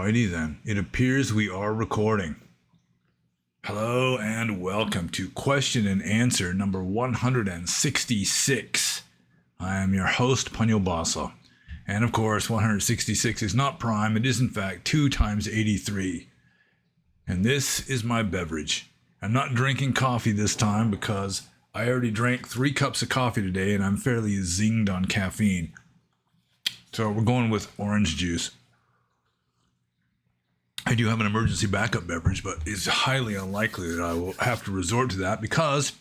Alrighty then, it appears we are recording. Hello and welcome to question and answer number 166. I am your host, pannobhasa. And of course, 166 is not prime, it is in fact 2 times 83. And this is my beverage. I'm not drinking coffee this time because I already drank 3 cups of coffee today and I'm fairly zinged on caffeine. So we're going with orange juice. I do have an emergency backup beverage, but it's highly unlikely that I will have to resort to that because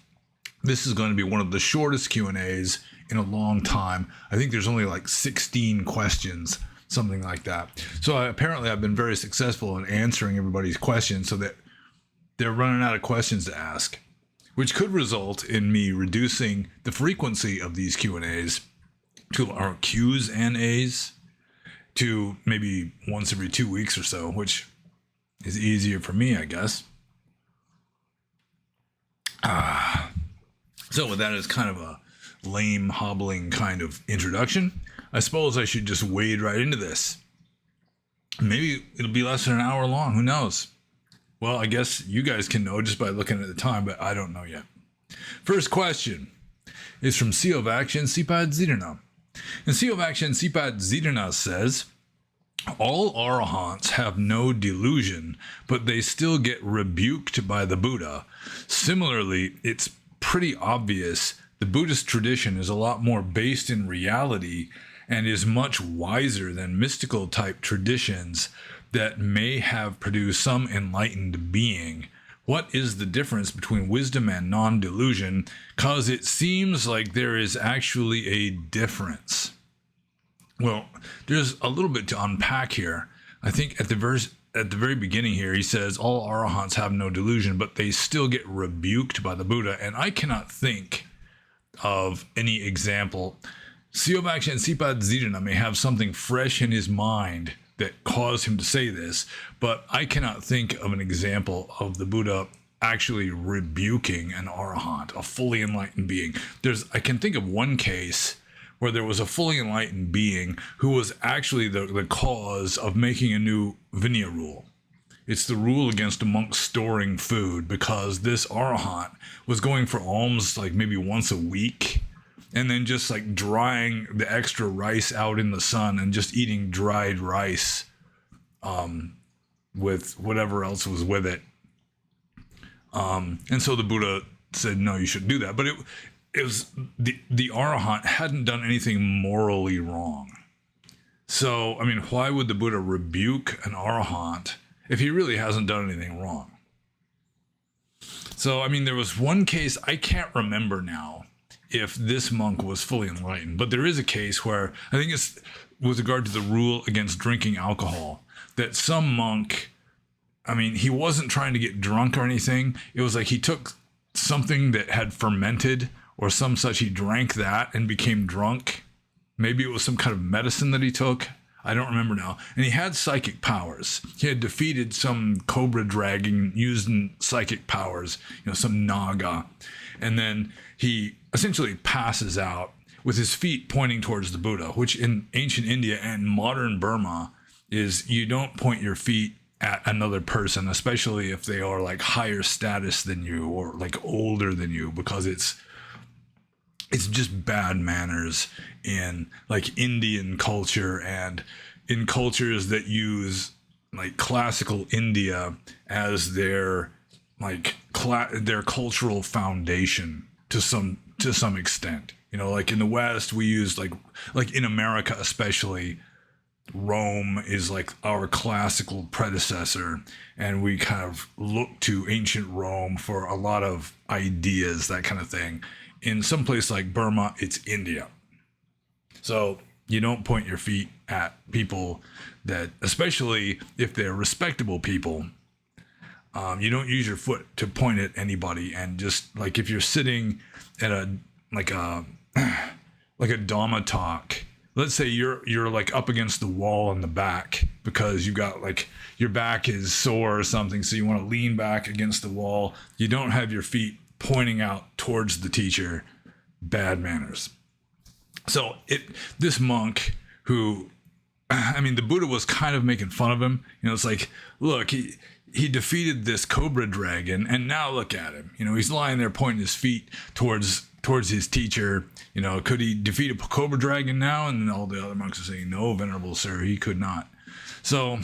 this is going to be one of the shortest Q&As in a long time. I think there's only like 16 questions, something like that. So apparently I've been very successful in answering everybody's questions so that they're running out of questions to ask, which could result in me reducing the frequency of these Q&As to our Q's and A's to maybe once every 2 weeks or so, which is easier for me, I guess. So with that as kind of a lame, hobbling kind of introduction, I suppose I should just wade right into this. Maybe it'll be less than an hour long, who knows? Well, I guess you guys can know just by looking at the time, but I don't know yet. First question is from Seal of Action, Sipad Zidana. And Seal of Action, Sipad Zidana says, all arahants have no delusion, but they still get rebuked by the Buddha. Similarly, it's pretty obvious the Buddhist tradition is a lot more based in reality and is much wiser than mystical type traditions that may have produced some enlightened being. What is the difference between wisdom and non-delusion? Because it seems like there is actually a difference. Well, there's a little bit to unpack here. I think at the very beginning here, he says, all arahants have no delusion, but they still get rebuked by the Buddha. And I cannot think of any example. Siobak and Sipad Zidana may have something fresh in his mind that caused him to say this, but I cannot think of an example of the Buddha actually rebuking an arahant, a fully enlightened being. I can think of one case where there was a fully enlightened being who was actually the cause of making a new Vinaya rule. It's the rule against a monk storing food because this arahant was going for alms like maybe once a week and then just like drying the extra rice out in the sun and just eating dried rice with whatever else was with it. And so the Buddha said, no, you shouldn't do that. But it was the arahant hadn't done anything morally wrong. So, I mean, why would the Buddha rebuke an arahant if he really hasn't done anything wrong? So, I mean, there was one case, I can't remember now if this monk was fully enlightened, but there is a case where, I think it's with regard to the rule against drinking alcohol, that some monk, I mean, he wasn't trying to get drunk or anything. It was like he took something that had fermented or some such, he drank that and became drunk. Maybe it was some kind of medicine that he took. I don't remember now. And he had psychic powers. He had defeated some cobra dragon using psychic powers, some naga. And then he essentially passes out with his feet pointing towards the Buddha, which in ancient India and modern Burma is you don't point your feet at another person, especially if they are like higher status than you or like older than you, because it's just bad manners in like Indian culture and in cultures that use like classical India as their like their cultural foundation to some extent. Like in the West, we use like in America especially, Rome is like our classical predecessor, and we kind of look to ancient Rome for a lot of ideas, that kind of thing. In some place like Burma, it's India. So you don't point your feet at people that, especially if they're respectable people, you don't use your foot to point at anybody. And just like if you're sitting at a Dhamma talk, let's say you're like up against the wall in the back because you got like your back is sore or something, so you want to lean back against the wall. You don't have your feet pointing out towards the teacher. Bad manners. So this monk who I mean, the Buddha was kind of making fun of him. It's like, look, he defeated this cobra dragon, and now look at him. He's lying there pointing his feet towards his teacher. Could he defeat a cobra dragon now? And then all the other monks are saying, no, venerable sir, he could not. So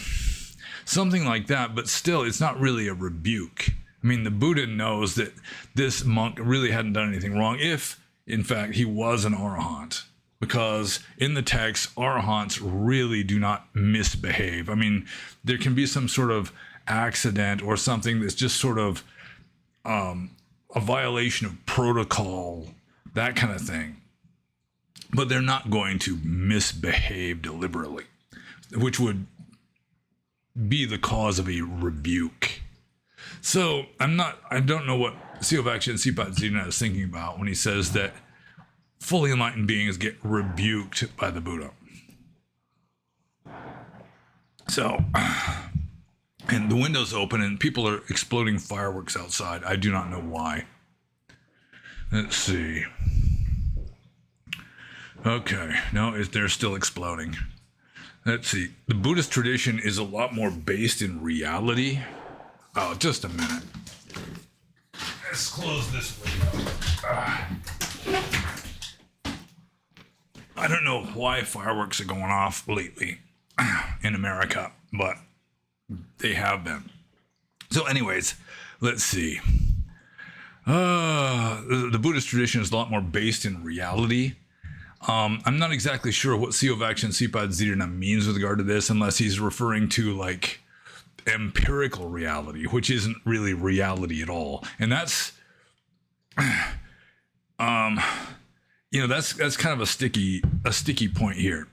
something like that, but still, it's not really a rebuke. I mean, the Buddha knows that this monk really hadn't done anything wrong if, in fact, he was an arahant. Because in the text, arahants really do not misbehave. I mean, there can be some sort of accident or something that's just sort of a violation of protocol, that kind of thing. But they're not going to misbehave deliberately, which would be the cause of a rebuke. So I don't know what Siovakshi and Sipat Zina is thinking about when he says that fully enlightened beings get rebuked by the Buddha. So, and the window's open and people are exploding fireworks outside. I do not know why. Let's see. Okay, no, they're still exploding. Let's see. The Buddhist tradition is a lot more based in reality. Oh, just a minute. Let's close this window. I don't know why fireworks are going off lately in America, but they have been. So anyways, let's see. The Buddhist tradition is a lot more based in reality. I'm not exactly sure what Siovakshi and Sipat Zirna means with regard to this, unless he's referring to like empirical reality, which isn't really reality at all. And that's that's kind of a sticky point here,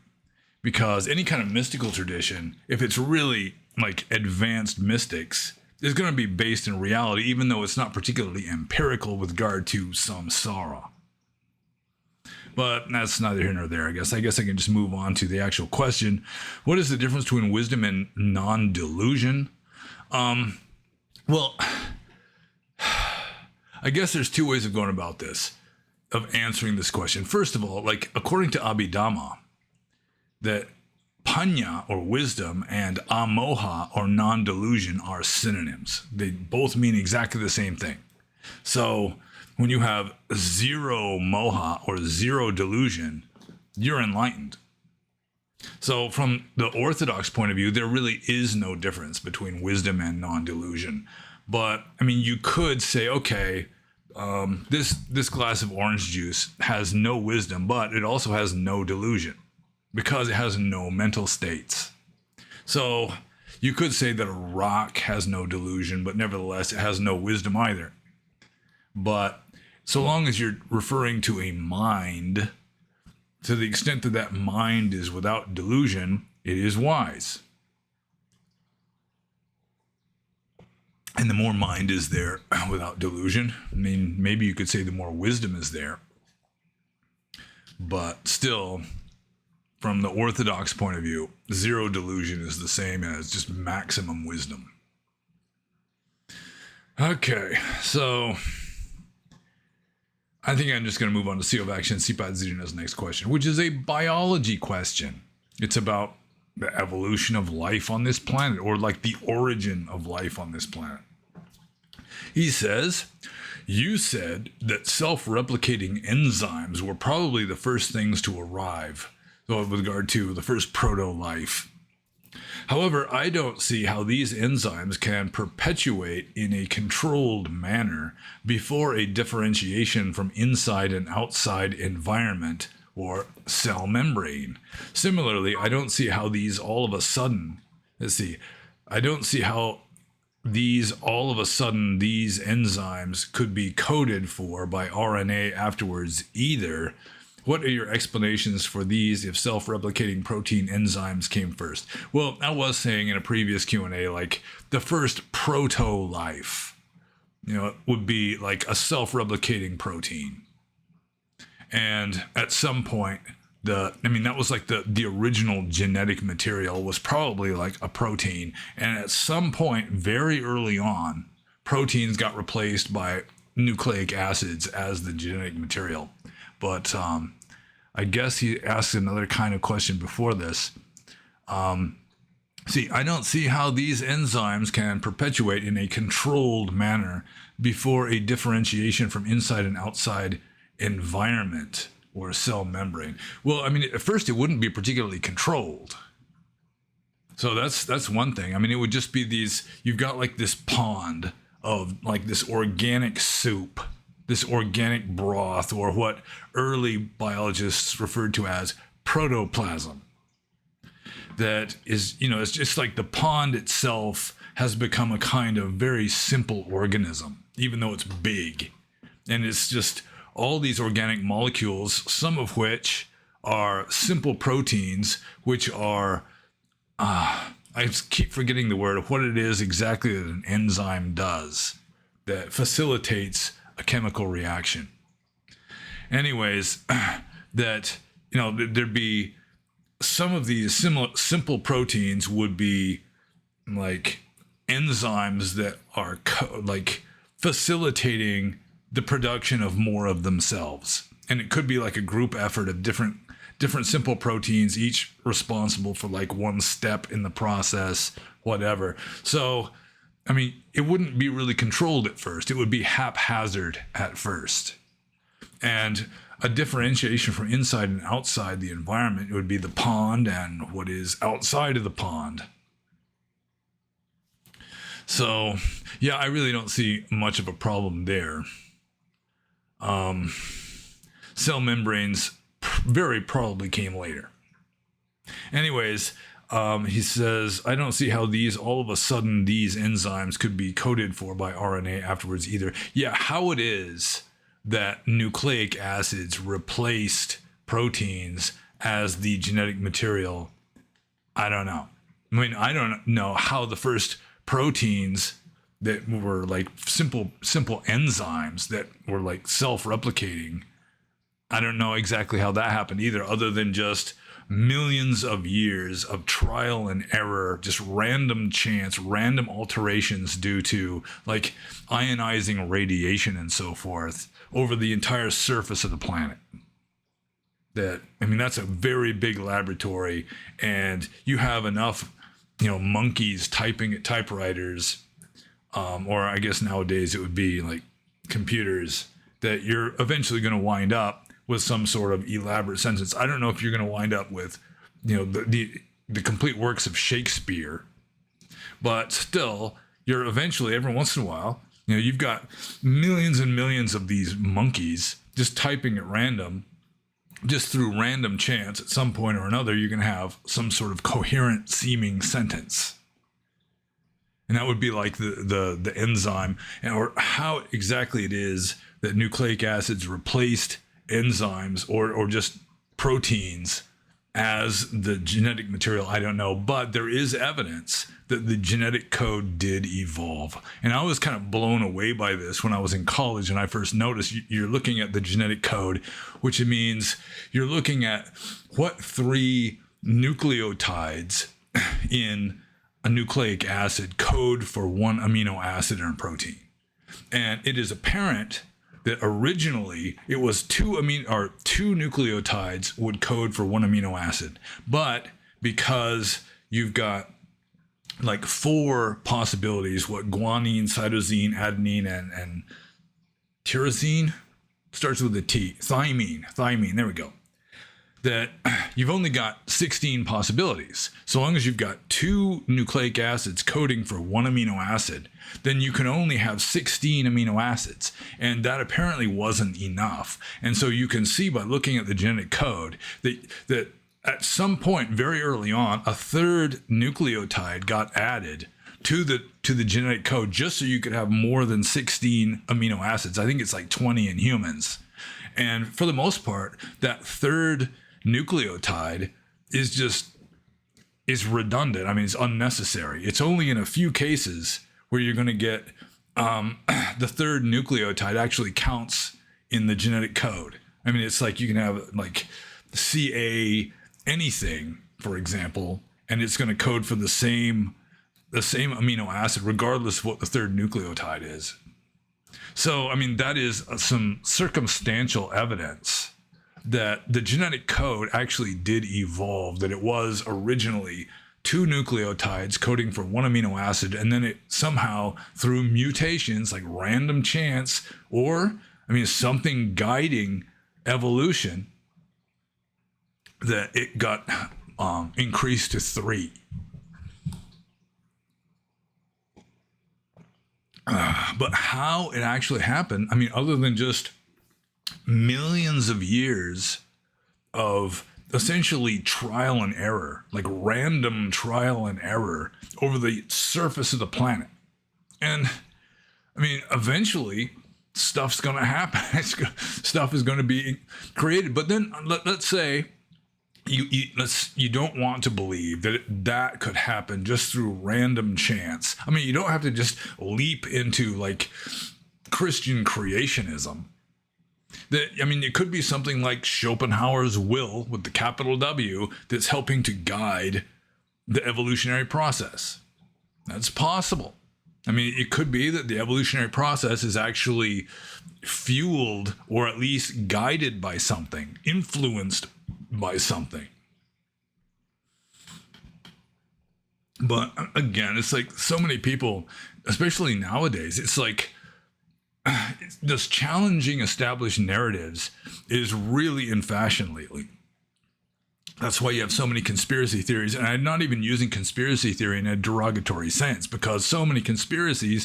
because any kind of mystical tradition, if it's really like advanced mystics, is going to be based in reality, even though it's not particularly empirical with regard to samsara. But that's neither here nor there, I guess. I can just move on to the actual question. What is the difference between wisdom and non-delusion? Well, I guess there's two ways of going about this, of answering this question. First of all, like according to Abhidhamma, that panya or wisdom and amoha or non-delusion are synonyms. They both mean exactly the same thing. So when you have zero moha or zero delusion, you're enlightened. So from the orthodox point of view, there really is no difference between wisdom and non-delusion. But I mean, you could say, okay, this glass of orange juice has no wisdom, but it also has no delusion because it has no mental states. So you could say that a rock has no delusion, but nevertheless, it has no wisdom either. But so long as you're referring to a mind, to the extent that that mind is without delusion, it is wise. And the more mind is there without delusion, I mean, maybe you could say the more wisdom is there. But still, from the orthodox point of view, zero delusion is the same as just maximum wisdom. Okay, so I think I'm just going to move on to Siovakshi and Sipat Zirina's next question, which is a biology question. It's about the evolution of life on this planet, or like the origin of life on this planet. He says, you said that self-replicating enzymes were probably the first things to arrive, so with regard to the first proto-life. However, I don't see how these enzymes can perpetuate in a controlled manner before a differentiation from inside and outside environment or cell membrane. Similarly, I don't see how these all of a sudden, these enzymes could be coded for by RNA afterwards either. What are your explanations for these if self-replicating protein enzymes came first? Well, I was saying in a previous Q&A, like the first proto-life, would be like a self-replicating protein. And at some point, that was like the original genetic material was probably like a protein. And at some point, very early on, proteins got replaced by nucleic acids as the genetic material. But I guess he asked another kind of question before this. See, I don't see how these enzymes can perpetuate in a controlled manner before a differentiation from inside and outside environment or cell membrane. Well, I mean, at first it wouldn't be particularly controlled. So that's one thing. I mean, it would just be these, you've got like this pond of like this organic soup, this organic broth, or what early biologists referred to as protoplasm. That is, it's just like the pond itself has become a kind of very simple organism, even though it's big. And it's just all these organic molecules, some of which are simple proteins, which are, I just keep forgetting the word of what it is exactly that an enzyme does that facilitates a chemical reaction. Anyways, that, there'd be some of these simple proteins would be like enzymes that are like facilitating the production of more of themselves. And it could be like a group effort of different simple proteins, each responsible for like one step in the process, whatever. So, I mean, it wouldn't be really controlled at first. It would be haphazard at first. And a differentiation from inside and outside the environment would be the pond and what is outside of the pond. So, yeah, I really don't see much of a problem there. Cell membranes very probably came later. Anyways, he says, I don't see how all of a sudden these enzymes could be coded for by RNA afterwards either. Yeah, how it is that nucleic acids replaced proteins as the genetic material, I don't know. I mean, I don't know how the first proteins that were like simple enzymes that were like self-replicating, I don't know exactly how that happened either, other than just millions of years of trial and error, just random chance, random alterations due to like ionizing radiation and so forth over the entire surface of the planet. That's a very big laboratory, and you have enough, monkeys typing at typewriters, or I guess nowadays it would be like computers, that you're eventually going to wind up with some sort of elaborate sentence. I don't know if you're going to wind up with, the complete works of Shakespeare, but still, you're eventually, every once in a while, you've got millions and millions of these monkeys just typing at random, just through random chance. At some point or another, you're going to have some sort of coherent seeming sentence. And that would be like the enzyme, or how exactly it is that nucleic acids replaced enzymes or just proteins as the genetic material. I don't know, but there is evidence that the genetic code did evolve. And I was kind of blown away by this when I was in college and I first noticed you're looking at the genetic code, which means you're looking at what 3 nucleotides in a nucleic acid code for one amino acid in a protein. And it is apparent that originally it was 2 nucleotides would code for one amino acid. But because you've got like 4 possibilities, what guanine, cytosine, adenine, and tyrosine starts with a T, thymine, there we go. That you've only got 16 possibilities. So long as you've got 2 nucleic acids coding for one amino acid, then you can only have 16 amino acids. And that apparently wasn't enough. And so you can see by looking at the genetic code that at some point very early on, a 3rd nucleotide got added to the genetic code just so you could have more than 16 amino acids. I think it's like 20 in humans. And for the most part, that 3rd nucleotide is redundant. I mean, it's unnecessary. It's only in a few cases where you're going to get the 3rd nucleotide actually counts in the genetic code. I mean, it's like you can have like CA anything, for example, and it's going to code for the same amino acid regardless of what the 3rd nucleotide is. So, I mean, that is some circumstantial evidence that the genetic code actually did evolve, that it was originally two nucleotides coding for one amino acid, and then it somehow, through mutations like random chance or, something guiding evolution, that it got increased to 3. But how it actually happened, other than just millions of years of essentially trial and error, like random trial and error over the surface of the planet. And eventually stuff's going to happen. Stuff is going to be created. But then let's say you don't want to believe that could happen just through random chance. You don't have to just leap into like Christian creationism. It could be something like Schopenhauer's will with the capital W that's helping to guide the evolutionary process. That's possible. It could be that the evolutionary process is actually fueled or at least guided by something, influenced by something. But again, it's like so many people, especially nowadays, it's like this challenging established narratives is really in fashion lately. That's why you have so many conspiracy theories. And I'm not even using conspiracy theory in a derogatory sense, because so many conspiracy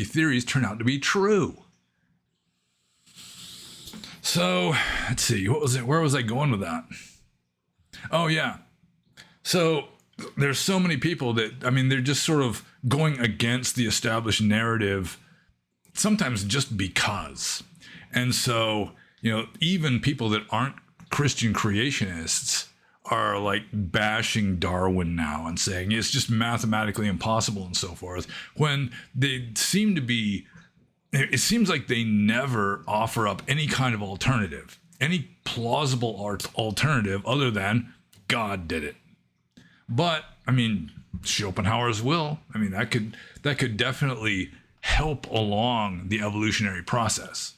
theories turn out to be true. So let's see, where was I going with that? Oh yeah. So there's so many people that, they're just sort of going against the established narrative, sometimes just because. And so, even people that aren't Christian creationists are like bashing Darwin now and saying it's just mathematically impossible and so forth, when they seem to be, it seems like they never offer up any kind of alternative, any plausible alternative other than God did it. But Schopenhauer's will, that could definitely help along the evolutionary process.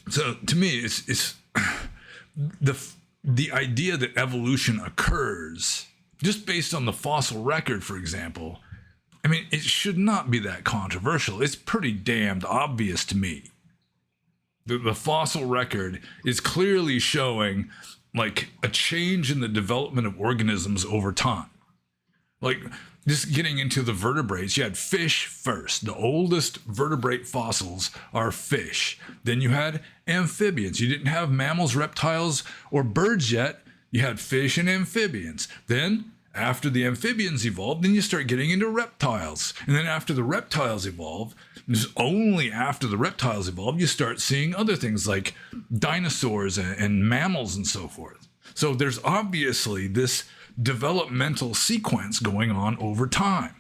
So to me, it's the idea that evolution occurs just based on the fossil record, for example. It should not be that controversial. It's pretty damned obvious to me. The fossil record is clearly showing like a change in the development of organisms over time. Like, just getting into the vertebrates, you had fish first. The oldest vertebrate fossils are fish. Then you had amphibians. You didn't have mammals, reptiles, or birds yet. You had fish and amphibians. Then, after the amphibians evolved, then you start getting into reptiles. And then after the reptiles evolve, just only after the reptiles evolve, you start seeing other things like dinosaurs and mammals and so forth. So there's obviously this developmental sequence going on over time.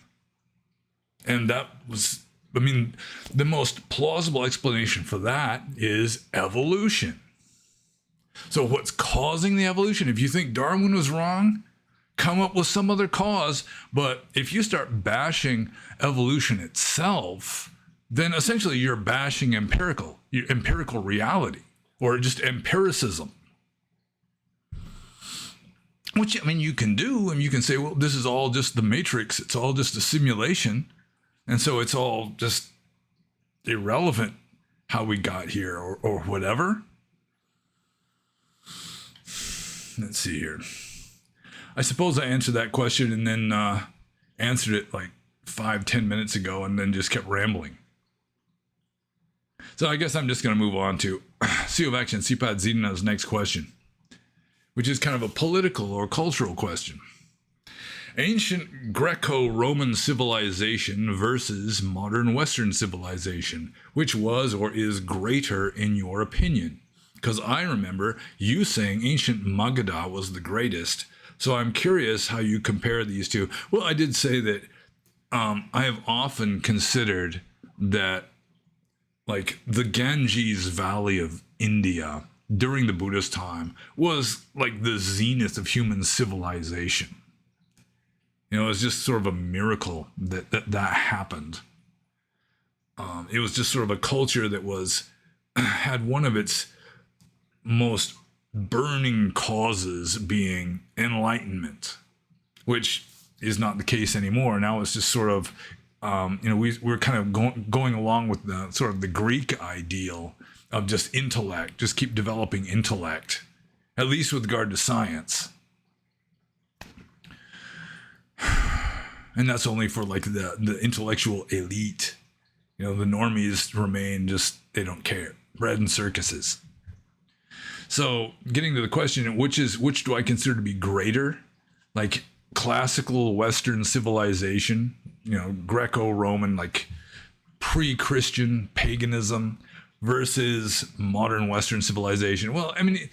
And that was, the most plausible explanation for that is evolution. So what's causing the evolution? If you think Darwin was wrong, come up with some other cause. But if you start bashing evolution itself, then essentially you're bashing empirical reality, or just empiricism. Which, you can do, and you can say, well, this is all just the matrix. It's all just a simulation. And so it's all just irrelevant how we got here or whatever. Let's see here. I suppose I answered that question and then answered it like 5-10 minutes ago and then just kept rambling. So I guess I'm just going to move on to CO of Action, CPAD Zedana's next question, which is kind of a political or cultural question. Ancient Greco-Roman civilization versus modern Western civilization, which was or is greater in your opinion? Because I remember you saying ancient Magadha was the greatest. So I'm curious how you compare these two. Well, I did say that I have often considered that like the Ganges Valley of India during the Buddhist time was like the zenith of human civilization. It was just sort of a miracle that happened. It was just sort of a culture that was had one of its most burning causes being enlightenment, which is not the case anymore. Now it's just sort of, we're kind of going along with the sort of the Greek ideal of just intellect, just keep developing intellect, at least with regard to science. And that's only for like the intellectual elite. The normies remain just, they don't care. Bread and circuses. So getting to the question, which do I consider to be greater? Like classical Western civilization, Greco-Roman, like pre-Christian paganism versus modern Western civilization. Well, I mean,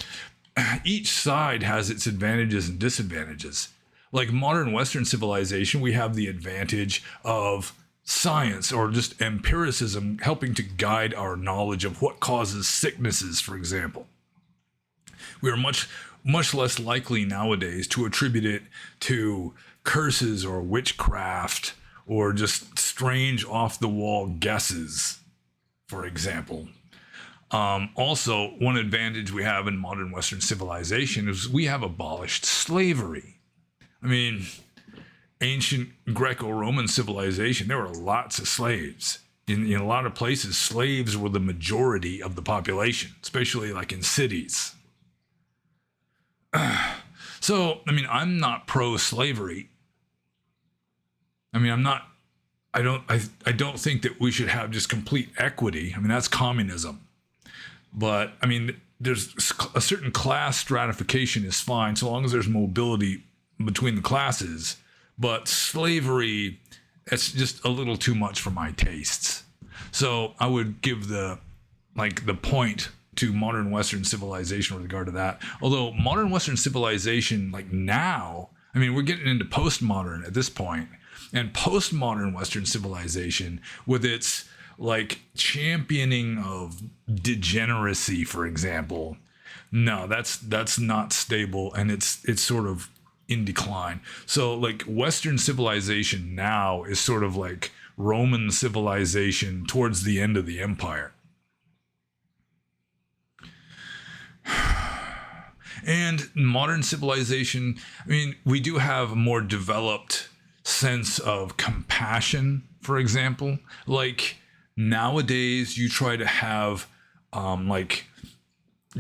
each side has its advantages and disadvantages. Like modern Western civilization, we have the advantage of science or just empiricism helping to guide our knowledge of what causes sicknesses, for example. We are much less likely nowadays to attribute it to curses or witchcraft or just strange off-the-wall guesses, for example. Also, one advantage we have in modern Western civilization is we have abolished slavery. I mean, ancient Greco-Roman civilization, there were lots of slaves. In a lot of places, slaves were the majority of the population, especially like in cities. So, I mean, I'm not pro-slavery. I mean, I don't think that we should have just complete equity. I mean, that's communism. But, I mean, there's a certain class stratification is fine so long as there's mobility between the classes. But slavery, it's just a little too much for my tastes. So I would give the point to modern Western civilization with regard to that. Although modern Western civilization, like now, I mean, we're getting into postmodern at this point, and postmodern Western civilization with its like championing of degeneracy, for example. No, that's not stable, and it's sort of in decline. So like Western civilization now is sort of like Roman civilization towards the end of the empire. And modern civilization, I mean, we do have a more developed sense of compassion, for example. Like nowadays you try to have like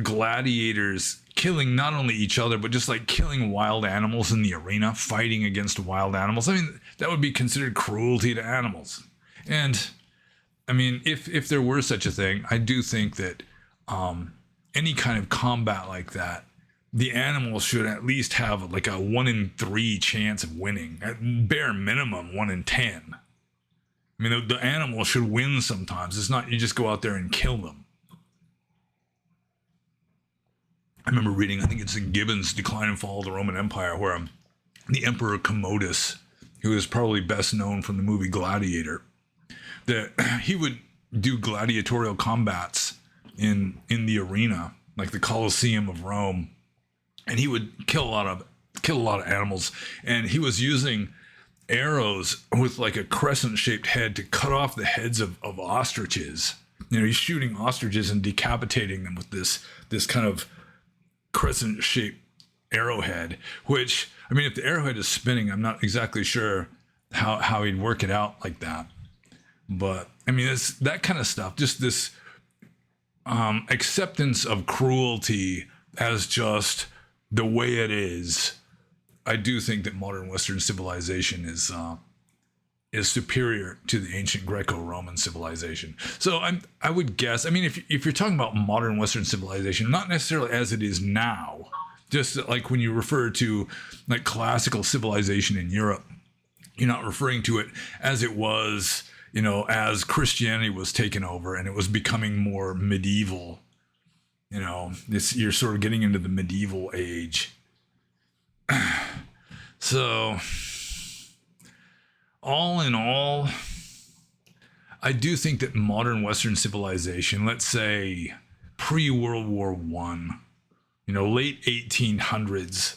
gladiators killing not only each other, but just like killing wild animals in the arena, fighting against wild animals. I mean, that would be considered cruelty to animals. And I mean, if there were such a thing, I do think that any kind of combat like that, the animal should at least have like a 1 in 3 chance of winning, at bare minimum 1 in 10. I mean, the animal should win sometimes. It's not you just go out there and kill them. I remember reading, I think it's in Gibbon's Decline and Fall of the Roman Empire, where the Emperor Commodus, who is probably best known from the movie Gladiator, that he would do gladiatorial combats in the arena, like the Colosseum of Rome, and he would kill a lot of animals, and he was using arrows with like a crescent-shaped head to cut off the heads of ostriches. He's shooting ostriches and decapitating them with this kind of crescent-shaped arrowhead, which, I mean, if the arrowhead is spinning, I'm not exactly sure how he'd work it out like that. But, I mean, it's that kind of stuff, just this acceptance of cruelty as just the way it is. I do think that modern Western civilization is superior to the ancient Greco-Roman civilization. So I would guess, I mean, if you're talking about modern Western civilization, not necessarily as it is now, just like when you refer to like classical civilization in Europe, you're not referring to it as it was, as Christianity was taken over and it was becoming more medieval. You're sort of getting into the medieval age. So, all in all, I do think that modern Western civilization, let's say pre-World War I, late 1800s,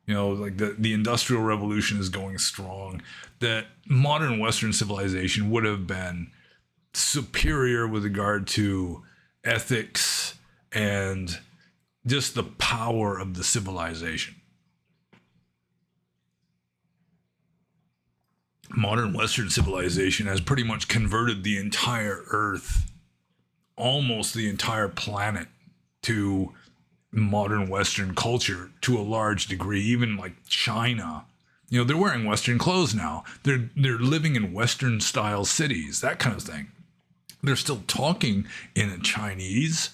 like the Industrial Revolution is going strong, that modern Western civilization would have been superior with regard to ethics, and just the power of the civilization. Modern Western civilization has pretty much converted the entire Earth, almost the entire planet, to modern Western culture to a large degree. Even like China, they're wearing Western clothes now. They're living in Western style cities, that kind of thing. They're still talking in Chinese,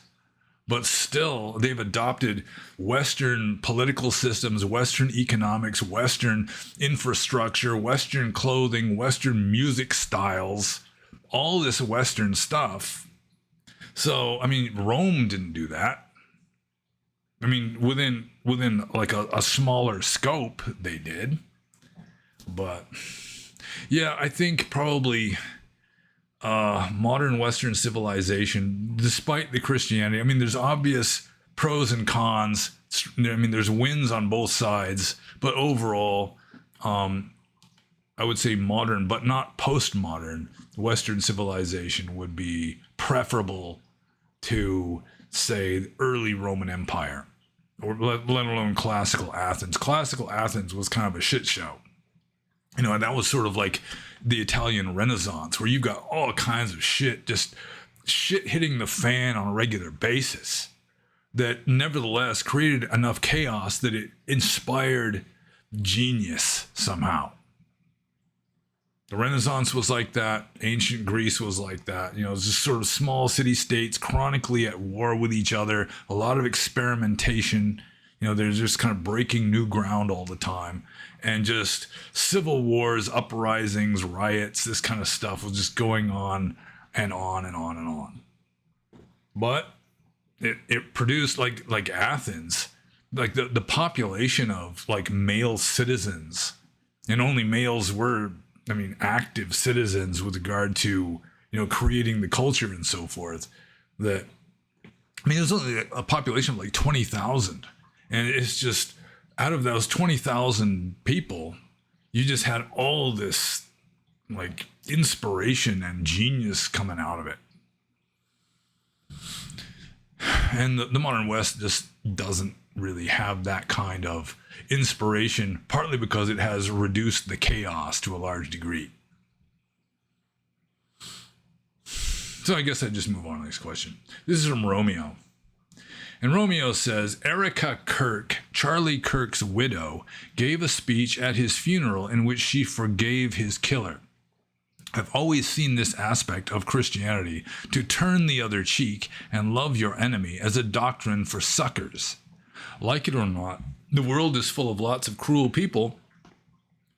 but still they've adopted Western political systems, Western economics, Western infrastructure, Western clothing, Western music styles, all this Western stuff. So, I mean, Rome didn't do that. I mean, within like a smaller scope, they did. But yeah, I think probably modern Western civilization, despite the Christianity, I mean, there's obvious pros and cons. I mean, there's wins on both sides, but overall, I would say modern, but not postmodern Western civilization would be preferable to, say, the early Roman Empire, or let alone classical Athens. Classical Athens was kind of a shit show. And that was sort of like the Italian Renaissance, where you've got all kinds of shit, just shit hitting the fan on a regular basis, that nevertheless created enough chaos that it inspired genius somehow. The Renaissance was like that. Ancient Greece was like that. It was just sort of small city-states chronically at war with each other, a lot of experimentation. There's just kind of breaking new ground all the time. And just civil wars, uprisings, riots, this kind of stuff was just going on and on and on and on. But it produced like Athens, like the population of like male citizens, and only males were, I mean, active citizens with regard to, creating the culture and so forth. That, I mean, there's only a population of like 20,000. And it's just, out of those 20,000 people, you just had all this like inspiration and genius coming out of it. And the modern West just doesn't really have that kind of inspiration, partly because it has reduced the chaos to a large degree. So I guess I just move on to the next question. This is from Romeo. And Romeo says, Erika Kirk, Charlie Kirk's widow, gave a speech at his funeral in which she forgave his killer. I've always seen this aspect of Christianity, to turn the other cheek and love your enemy, as a doctrine for suckers. Like it or not, the world is full of lots of cruel people,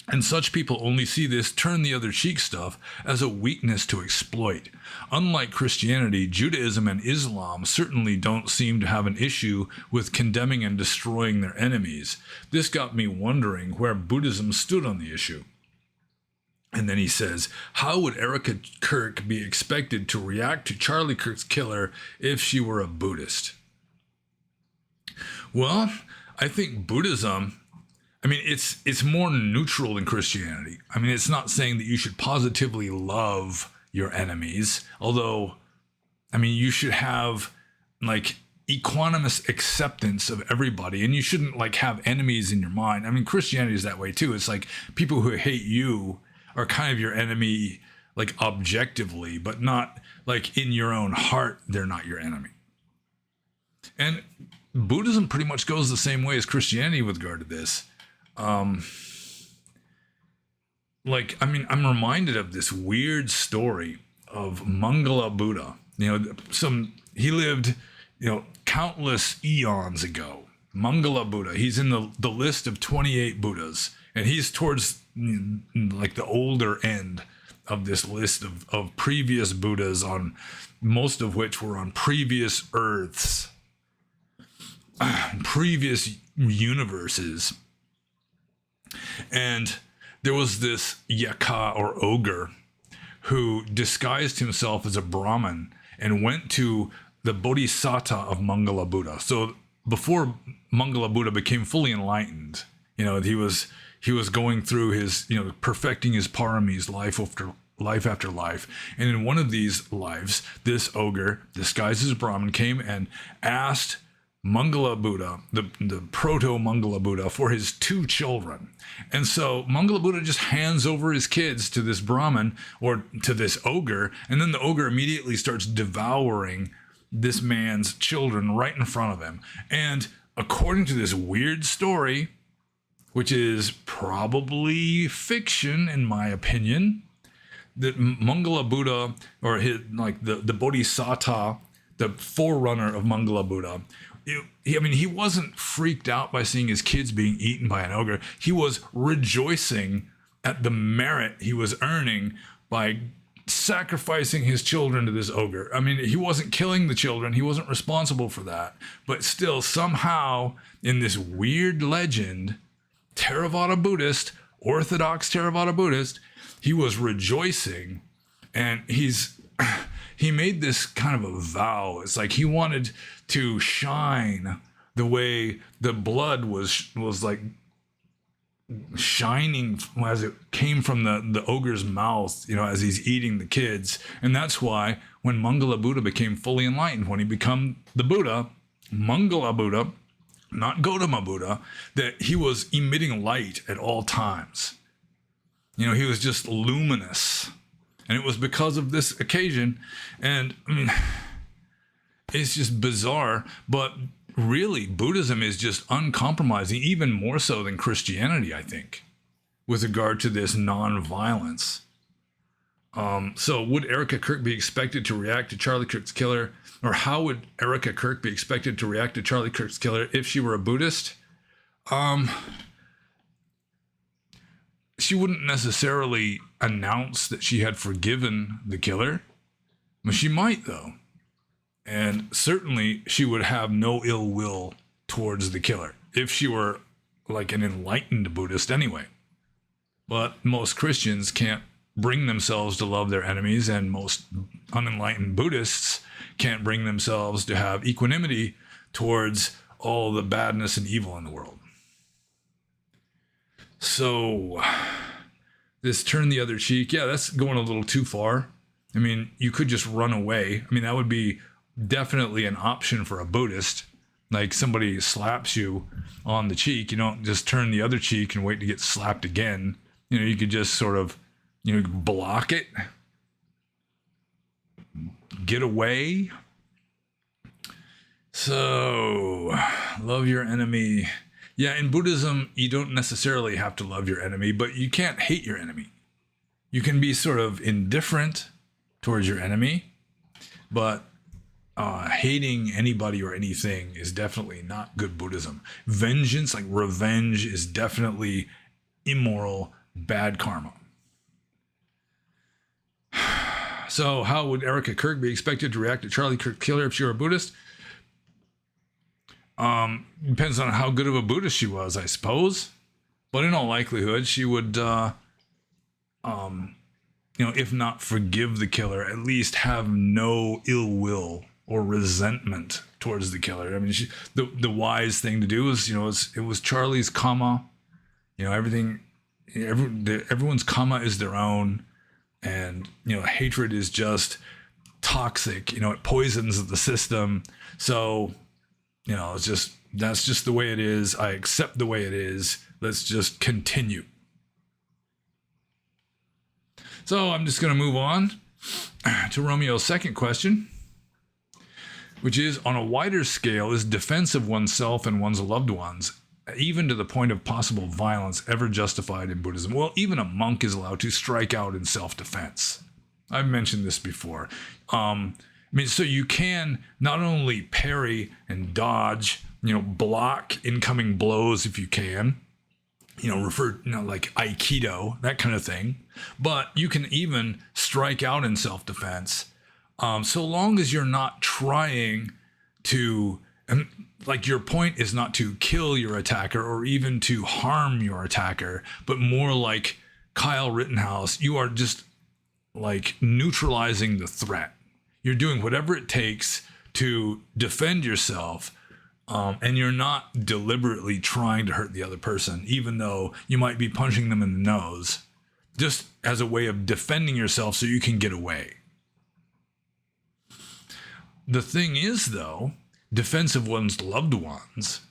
and such people only see this turn the other cheek stuff as a weakness to exploit. Unlike Christianity, Judaism and Islam certainly don't seem to have an issue with condemning and destroying their enemies. This got me wondering where Buddhism stood on the issue. And then he says, how would Erika Kirk be expected to react to Charlie Kirk's killer if she were a Buddhist? Well, I think Buddhism, I mean, it's more neutral than Christianity. I mean, it's not saying that you should positively love your enemies, although, I mean, you should have like equanimous acceptance of everybody, and you shouldn't like have enemies in your mind. I mean, Christianity is that way too. It's like people who hate you are kind of your enemy, like objectively, but not like in your own heart, they're not your enemy. And Buddhism pretty much goes the same way as Christianity with regard to this. Like, I mean, I'm reminded of this weird story of Mangala Buddha. He lived, countless eons ago. Mangala Buddha, he's in the list of 28 Buddhas, and he's towards like the older end of this list of previous Buddhas, on most of which were on previous Earths, previous universes. And there was this Yaka or ogre who disguised himself as a Brahmin and went to the Bodhisattva of Mangala Buddha. So before Mangala Buddha became fully enlightened, he was going through his, perfecting his paramis life life after life. And in one of these lives, this ogre, disguised as a Brahmin, came and asked Mangala Buddha, the proto-Mangala Buddha, for his 2 children. And so Mangala Buddha just hands over his kids to this Brahmin or to this ogre, and then the ogre immediately starts devouring this man's children right in front of him. And according to this weird story, which is probably fiction in my opinion, that Mangala Buddha, or his, like the Bodhisattva, the forerunner of Mangala Buddha, he wasn't freaked out by seeing his kids being eaten by an ogre. He was rejoicing at the merit he was earning by sacrificing his children to this ogre. I mean, he wasn't killing the children. He wasn't responsible for that. But still, somehow, in this weird legend, Theravada Buddhist, Orthodox Theravada Buddhist, he was rejoicing, and he made this kind of a vow. It's like he wanted to shine the way the blood was like shining as it came from the ogre's mouth, as he's eating the kids. And that's why when Mangala Buddha became fully enlightened, when he became the Buddha, Mangala Buddha, not Gautama Buddha, that he was emitting light at all times. He was just luminous. And it was because of this occasion. And I mean, it's just bizarre. But really, Buddhism is just uncompromising, even more so than Christianity, I think, with regard to this non-violence. So would Erika Kirk be expected to react to Charlie Kirk's killer? Or how would Erika Kirk be expected to react to Charlie Kirk's killer if she were a Buddhist? She wouldn't necessarily announce that she had forgiven the killer. But she might, though. And certainly she would have no ill will towards the killer if she were like an enlightened Buddhist anyway. But most Christians can't bring themselves to love their enemies, and most unenlightened Buddhists can't bring themselves to have equanimity towards all the badness and evil in the world. So this turn the other cheek, yeah, that's going a little too far. I mean, you could just run away. I mean, that would be definitely an option for a Buddhist. Like somebody slaps you on the cheek, you don't just turn the other cheek and wait to get slapped again. You could just sort of, block it, get away. So, love your enemy. Yeah, in Buddhism, you don't necessarily have to love your enemy, but you can't hate your enemy. You can be sort of indifferent towards your enemy, but hating anybody or anything is definitely not good Buddhism. Vengeance, like revenge, is definitely immoral, bad karma. So how would Erika Kirk be expected to react to Charlie Kirk's killer if she were a Buddhist? Depends on how good of a Buddhist she was, I suppose. But in all likelihood, she would, if not forgive the killer, at least have no ill will or resentment towards the killer. I mean, the wise thing to do is, it was Charlie's karma. Everyone's karma is their own. And, hatred is just toxic. It poisons the system. So, that's just the way it is. I accept the way it is. Let's just continue. So I'm just going to move on to Romeo's second question, which is, on a wider scale, is defense of oneself and one's loved ones, even to the point of possible violence, ever justified in Buddhism? Well, even a monk is allowed to strike out in self-defense. I've mentioned this before. So you can not only parry and dodge, block incoming blows if you can, like Aikido, that kind of thing, but you can even strike out in self-defense, so long as you're not trying to, like, your point is not to kill your attacker or even to harm your attacker, but more like Kyle Rittenhouse, you are just like neutralizing the threat. You're doing whatever it takes to defend yourself, and you're not deliberately trying to hurt the other person, even though you might be punching them in the nose. just as a way of defending yourself so you can get away. The thing is, though, defense of one's loved ones,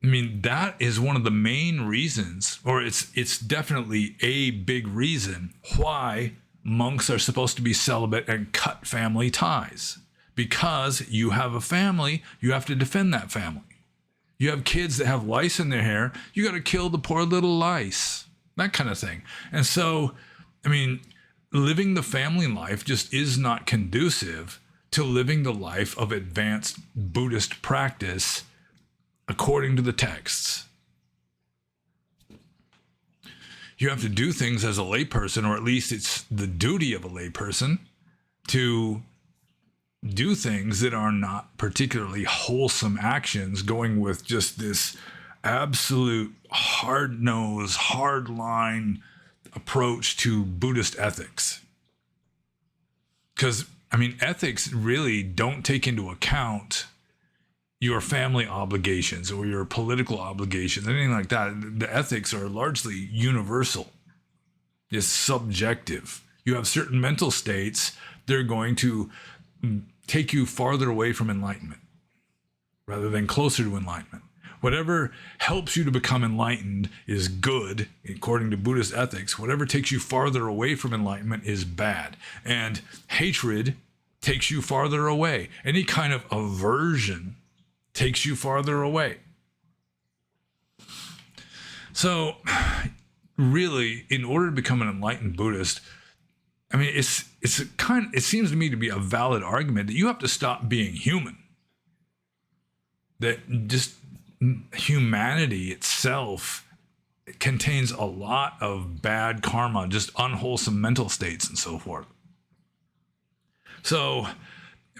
I mean, that is one of the main reasons, or it's definitely a big reason why monks are supposed to be celibate and cut family ties. Because you have a family, you have to defend that family. You have kids that have lice in their hair, you got to kill the poor little lice, that kind of thing. And so, I mean, living the family life just is not conducive to living the life of advanced Buddhist practice according to the texts. You have to do things as a layperson, or at least it's the duty of a layperson to do things that are not particularly wholesome actions, going with just this absolute hard-nosed, hard-line approach to Buddhist ethics. Because, I mean, ethics really don't take into account your family obligations or your political obligations, anything like that. The ethics are largely universal. It's subjective. You have certain mental states, they're going to take you farther away from enlightenment rather than closer to enlightenment. Whatever helps you to become enlightened is good, according to Buddhist ethics. Whatever takes you farther away from enlightenment is bad. And hatred takes you farther away. Any kind of aversion takes you farther away. So, really, in order to become an enlightened Buddhist, I mean, it seems to me to be a valid argument that you have to stop being human. That just humanity itself contains a lot of bad karma, just unwholesome mental states and so forth. So,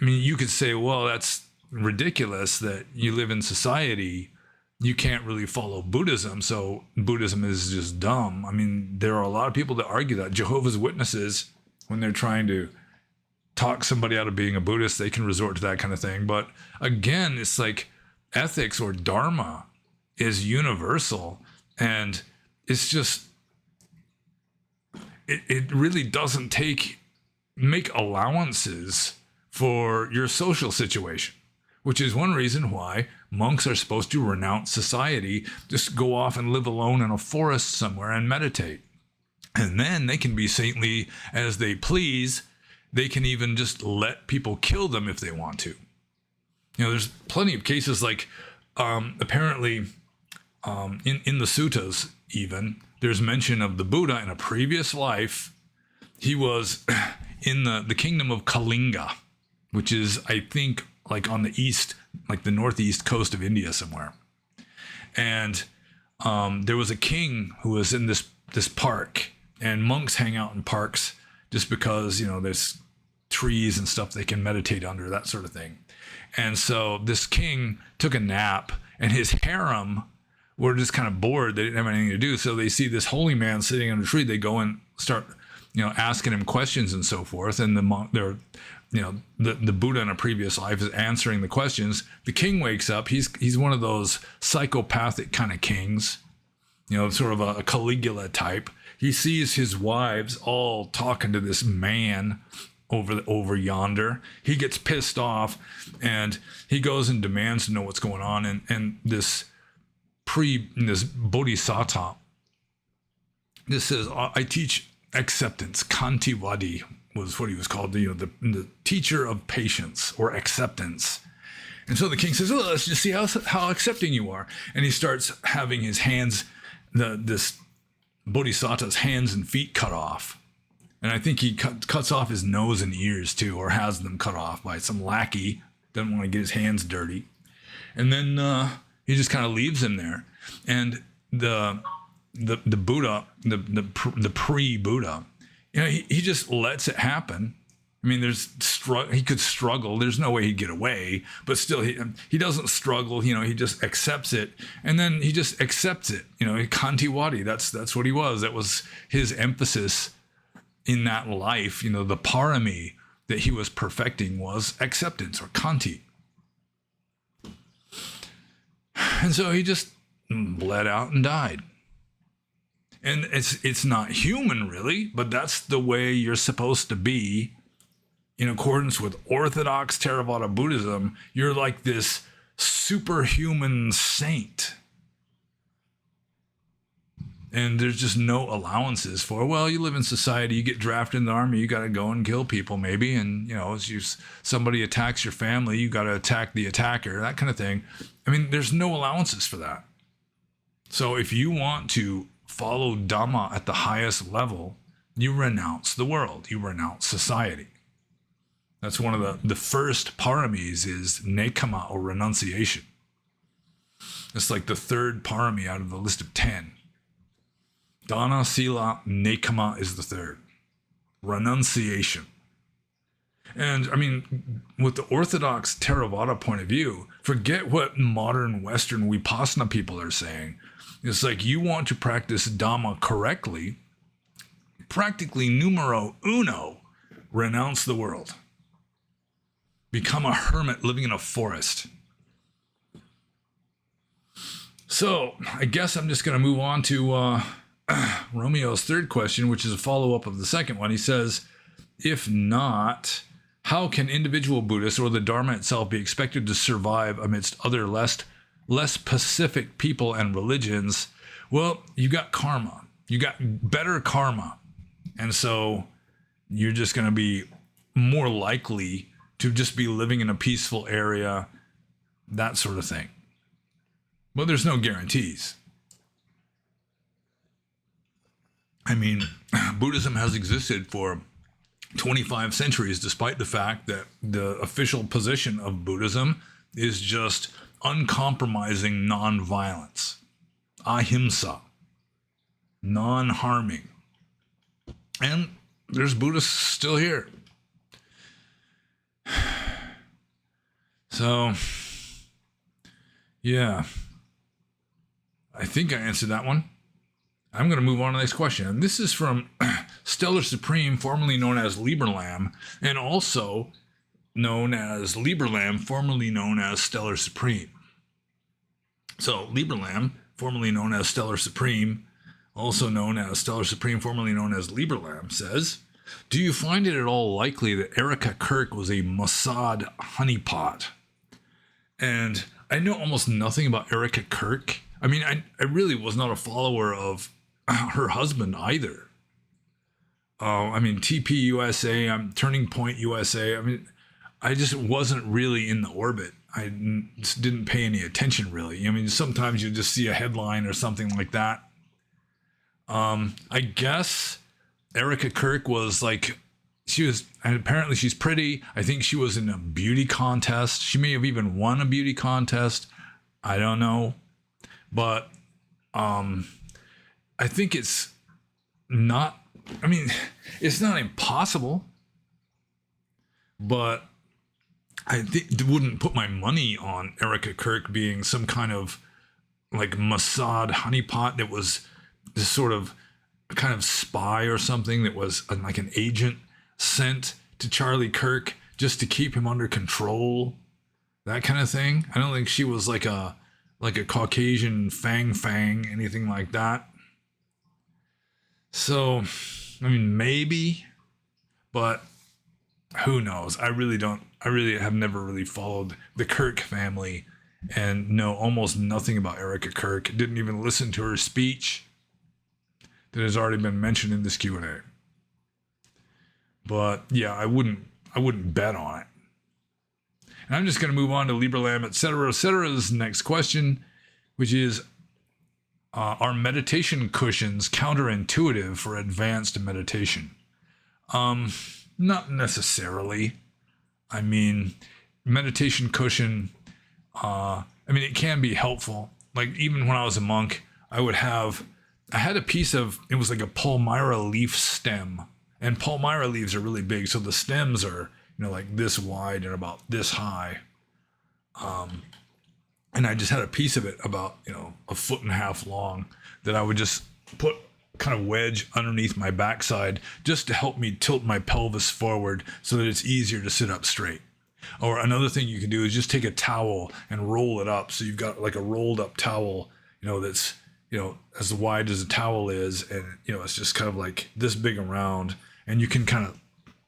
I mean, you could say, well, that's ridiculous that you live in society, you can't really follow Buddhism, so Buddhism is just dumb. I mean, there are a lot of people that argue that. Jehovah's Witnesses, when they're trying to talk somebody out of being a Buddhist, they can resort to that kind of thing. But again, it's like ethics or dharma is universal, and it's just, it really doesn't make allowances for your social situation, which is one reason why monks are supposed to renounce society, just go off and live alone in a forest somewhere and meditate. And then they can be saintly as they please. They can even just let people kill them if they want to. You know, there's plenty of cases like, apparently, in the suttas even, there's mention of the Buddha in a previous life. He was in the kingdom of Kalinga, which is, I think, like on the east, like the northeast coast of India somewhere. And there was a king who was in this park, and monks hang out in parks just because, you know, there's trees and stuff they can meditate under, that sort of thing. And so this king took a nap, and his harem were just kind of bored. They didn't have anything to do. So they see this holy man sitting on a tree. They go and start, you know, asking him questions and so forth. And the Buddha in a previous life is answering the questions. The king wakes up. He's one of those psychopathic kind of kings, you know, sort of a Caligula type. He sees his wives all talking to this man over yonder. He gets pissed off, and he goes and demands to know what's going on. And this bodhisattva, this says, I teach acceptance. Kantiwadi was what he was called, you know, the teacher of patience or acceptance. And so the king says, well, let's just see how accepting you are. And he starts having his hands, this bodhisattva's hands and feet cut off. And I think he cuts off his nose and ears too, or has them cut off by some lackey. Doesn't want to get his hands dirty. And then he just kind of leaves him there. And the Buddha, the pre-Buddha, you know, he just lets it happen. I mean, he could struggle. There's no way he'd get away, but still he doesn't struggle. You know, he just accepts it, and then he just accepts it. You know, Kantiwadi, that's what he was. That was his emphasis in that life. You know, the parami that he was perfecting was acceptance, or Kanti. And so he just bled out and died. And it's not human really, but that's the way you're supposed to be in accordance with Orthodox Theravada Buddhism. You're like this superhuman saint. And there's just no allowances for, well, you live in society, you get drafted in the army, you got to go and kill people maybe. And, you know, as somebody attacks your family, you got to attack the attacker, that kind of thing. I mean, there's no allowances for that. So if you want to follow Dhamma at the highest level, you renounce the world, you renounce society. That's one of the first paramis is nekama, or renunciation. It's like the third parami out of the list of 10. Dana, Sila, nekama is the third. Renunciation. And I mean, with the Orthodox Theravada point of view, forget what modern Western Vipassana people are saying. It's like you want to practice Dhamma correctly, practically numero uno, renounce the world. Become a hermit living in a forest. So I guess I'm just going to move on to Romeo's third question, which is a follow-up of the second one. He says, if not, how can individual Buddhists or the Dharma itself be expected to survive amidst other less pacific people and religions? Well, you got karma. You got better karma. And so you're just going to be more likely to just be living in a peaceful area, that sort of thing. But there's no guarantees. I mean, Buddhism has existed for 25 centuries, despite the fact that the official position of Buddhism is just uncompromising non-violence, ahimsa, non-harming. And there's Buddhists still here. So, yeah, I think I answered that one. I'm going to move on to the next question. And this is from Stellar Supreme, formerly known as Lieberlam, and also known as Lieberlam, formerly known as Stellar Supreme. So Lieberlam, formerly known as Stellar Supreme, also known as Stellar Supreme, formerly known as Lieberlam, says, do you find it at all likely that Erika Kirk was a Mossad honeypot? And I know almost nothing about Erika Kirk. I mean, I really was not a follower of her husband either. I mean, TP USA, Turning Point USA. I mean, I just wasn't really in the orbit. I just didn't pay any attention really. I mean, sometimes you just see a headline or something like that. I guess Erika Kirk was like, and apparently she's pretty. I think she was in a beauty contest. She may have even won a beauty contest. I don't know. But I think it's not, I mean, it's not impossible, but I wouldn't put my money on Erika Kirk being some kind of like Mossad honeypot that was this sort of a kind of spy or something that was like an agent sent to Charlie Kirk just to keep him under control, that kind of thing. I don't think she was like a Caucasian fang, anything like that. So, I mean, maybe, but who knows? I really have never really followed the Kirk family and know almost nothing about Erika Kirk. Didn't even listen to her speech that has already been mentioned in this Q&A. But yeah, I wouldn't bet on it. And I'm just going to move on to Lieberlam, etcetera's next question, which is, are meditation cushions counterintuitive for advanced meditation? Not necessarily. I mean, meditation cushion, it can be helpful. Like even when I was a monk, I had a piece of, it was like a palmyra leaf stem. And palmyra leaves are really big, so the stems are, like this wide and about this high. And I just had a piece of it about, a foot and a half long that I would just put kind of wedge underneath my backside just to help me tilt my pelvis forward so that it's easier to sit up straight. Or another thing you can do is just take a towel and roll it up. So you've got like a rolled up towel, that's, as wide as a towel is, and it's just kind of like this big around, and you can kind of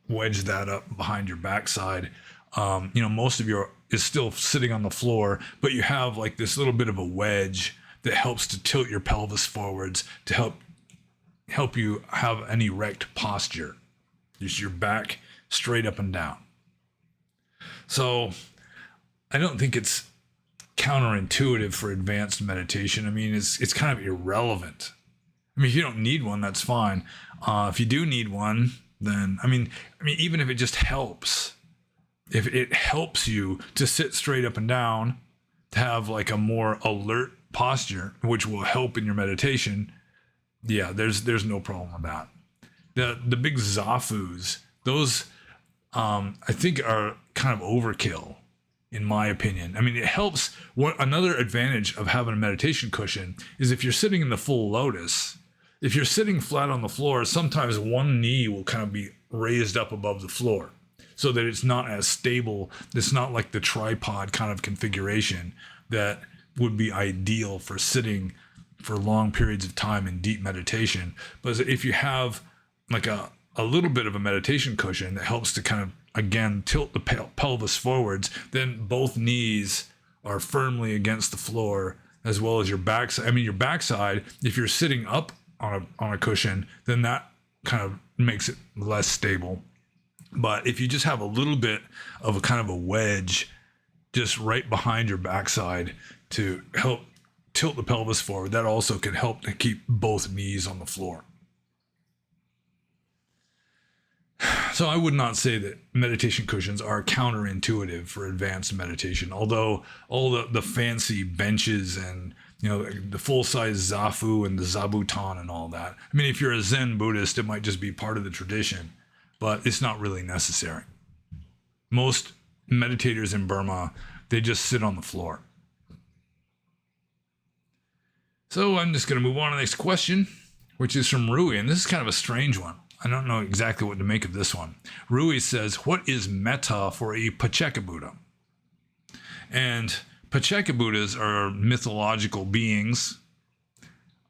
wedge that up behind your backside. Most of your is still sitting on the floor, but you have like this little bit of a wedge that helps to tilt your pelvis forwards to help you have an erect posture. Just your back straight up and down. So I don't think it's counterintuitive for advanced meditation. I mean, it's kind of irrelevant. I mean, if you don't need one, that's fine. If you do need one, then I mean, even if it just helps, if it helps you to sit straight up and down, to have like a more alert posture, which will help in your meditation, yeah, there's no problem with that. The big zafus, those I think are kind of overkill, in my opinion. I mean, it helps. Another advantage of having a meditation cushion is if you're sitting in the full lotus, if you're sitting flat on the floor, sometimes one knee will kind of be raised up above the floor so that it's not as stable. It's not like the tripod kind of configuration that would be ideal for sitting for long periods of time in deep meditation. But if you have like a little bit of a meditation cushion that helps to kind of, again, tilt the pelvis forwards, then both knees are firmly against the floor, as well as your backside. I mean, your backside, if you're sitting up on a cushion, then that kind of makes it less stable. But if you just have a little bit of a kind of a wedge just right behind your backside to help tilt the pelvis forward, that also can help to keep both knees on the floor. So I would not say that meditation cushions are counterintuitive for advanced meditation, although all the fancy benches and the full-size zafu and the zabuton and all that. I mean, if you're a Zen Buddhist, it might just be part of the tradition, but it's not really necessary. Most meditators in Burma, they just sit on the floor. So I'm just going to move on to the next question, which is from Rui, and this is kind of a strange one. I don't know exactly what to make of this one. Rui says, what is metta for a paccekabuddha? And paccekabuddhas are mythological beings.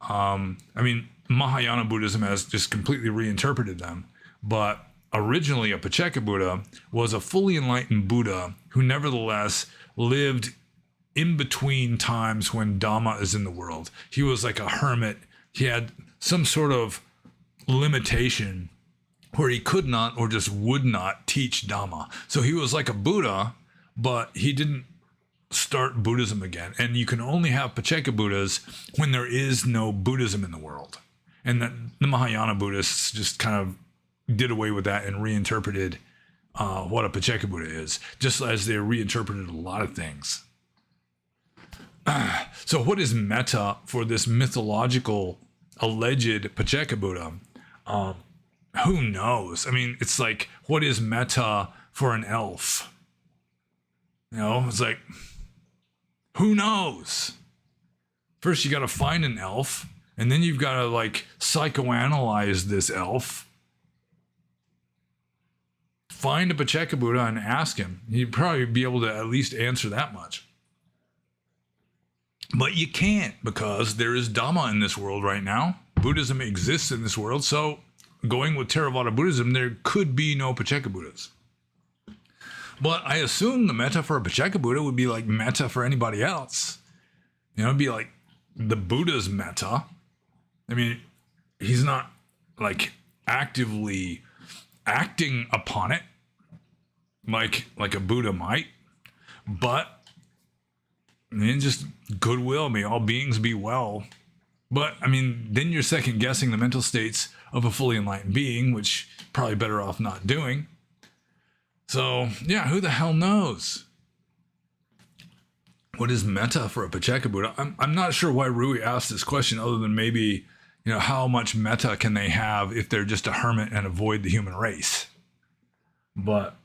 Mahayana Buddhism has just completely reinterpreted them. But originally, a paccekabuddha was a fully enlightened Buddha who nevertheless lived in between times when Dhamma is in the world. He was like a hermit. He had some sort of limitation where he could not or just would not teach Dhamma. So he was like a Buddha, but he didn't start Buddhism again. And you can only have paccekabuddhas when there is no Buddhism in the world. And the Mahayana Buddhists just kind of did away with that and reinterpreted what a paccekabuddha is, just as they reinterpreted a lot of things. So what is metta for this mythological alleged paccekabuddha? Who knows? I mean, it's like, what is metta for an elf? It's like, who knows? First, you got to find an elf, and then you've got to like psychoanalyze this elf. Find a paccekabuddha and ask him. He'd probably be able to at least answer that much. But you can't, because there is Dhamma in this world right now. Buddhism exists in this world, so going with Theravada Buddhism, there could be no paccekabuddhas. But I assume the metta for a paccekabuddha would be like metta for anybody else. It'd be like the Buddha's metta. I mean, he's not like actively acting upon it like a Buddha might, but just goodwill, may all beings be well. But I mean, then you're second guessing the mental states of a fully enlightened being, which probably better off not doing. So yeah, who the hell knows? What is metta for a paccekabuddha? I'm not sure why Rui asked this question, other than maybe, how much metta can they have if they're just a hermit and avoid the human race? But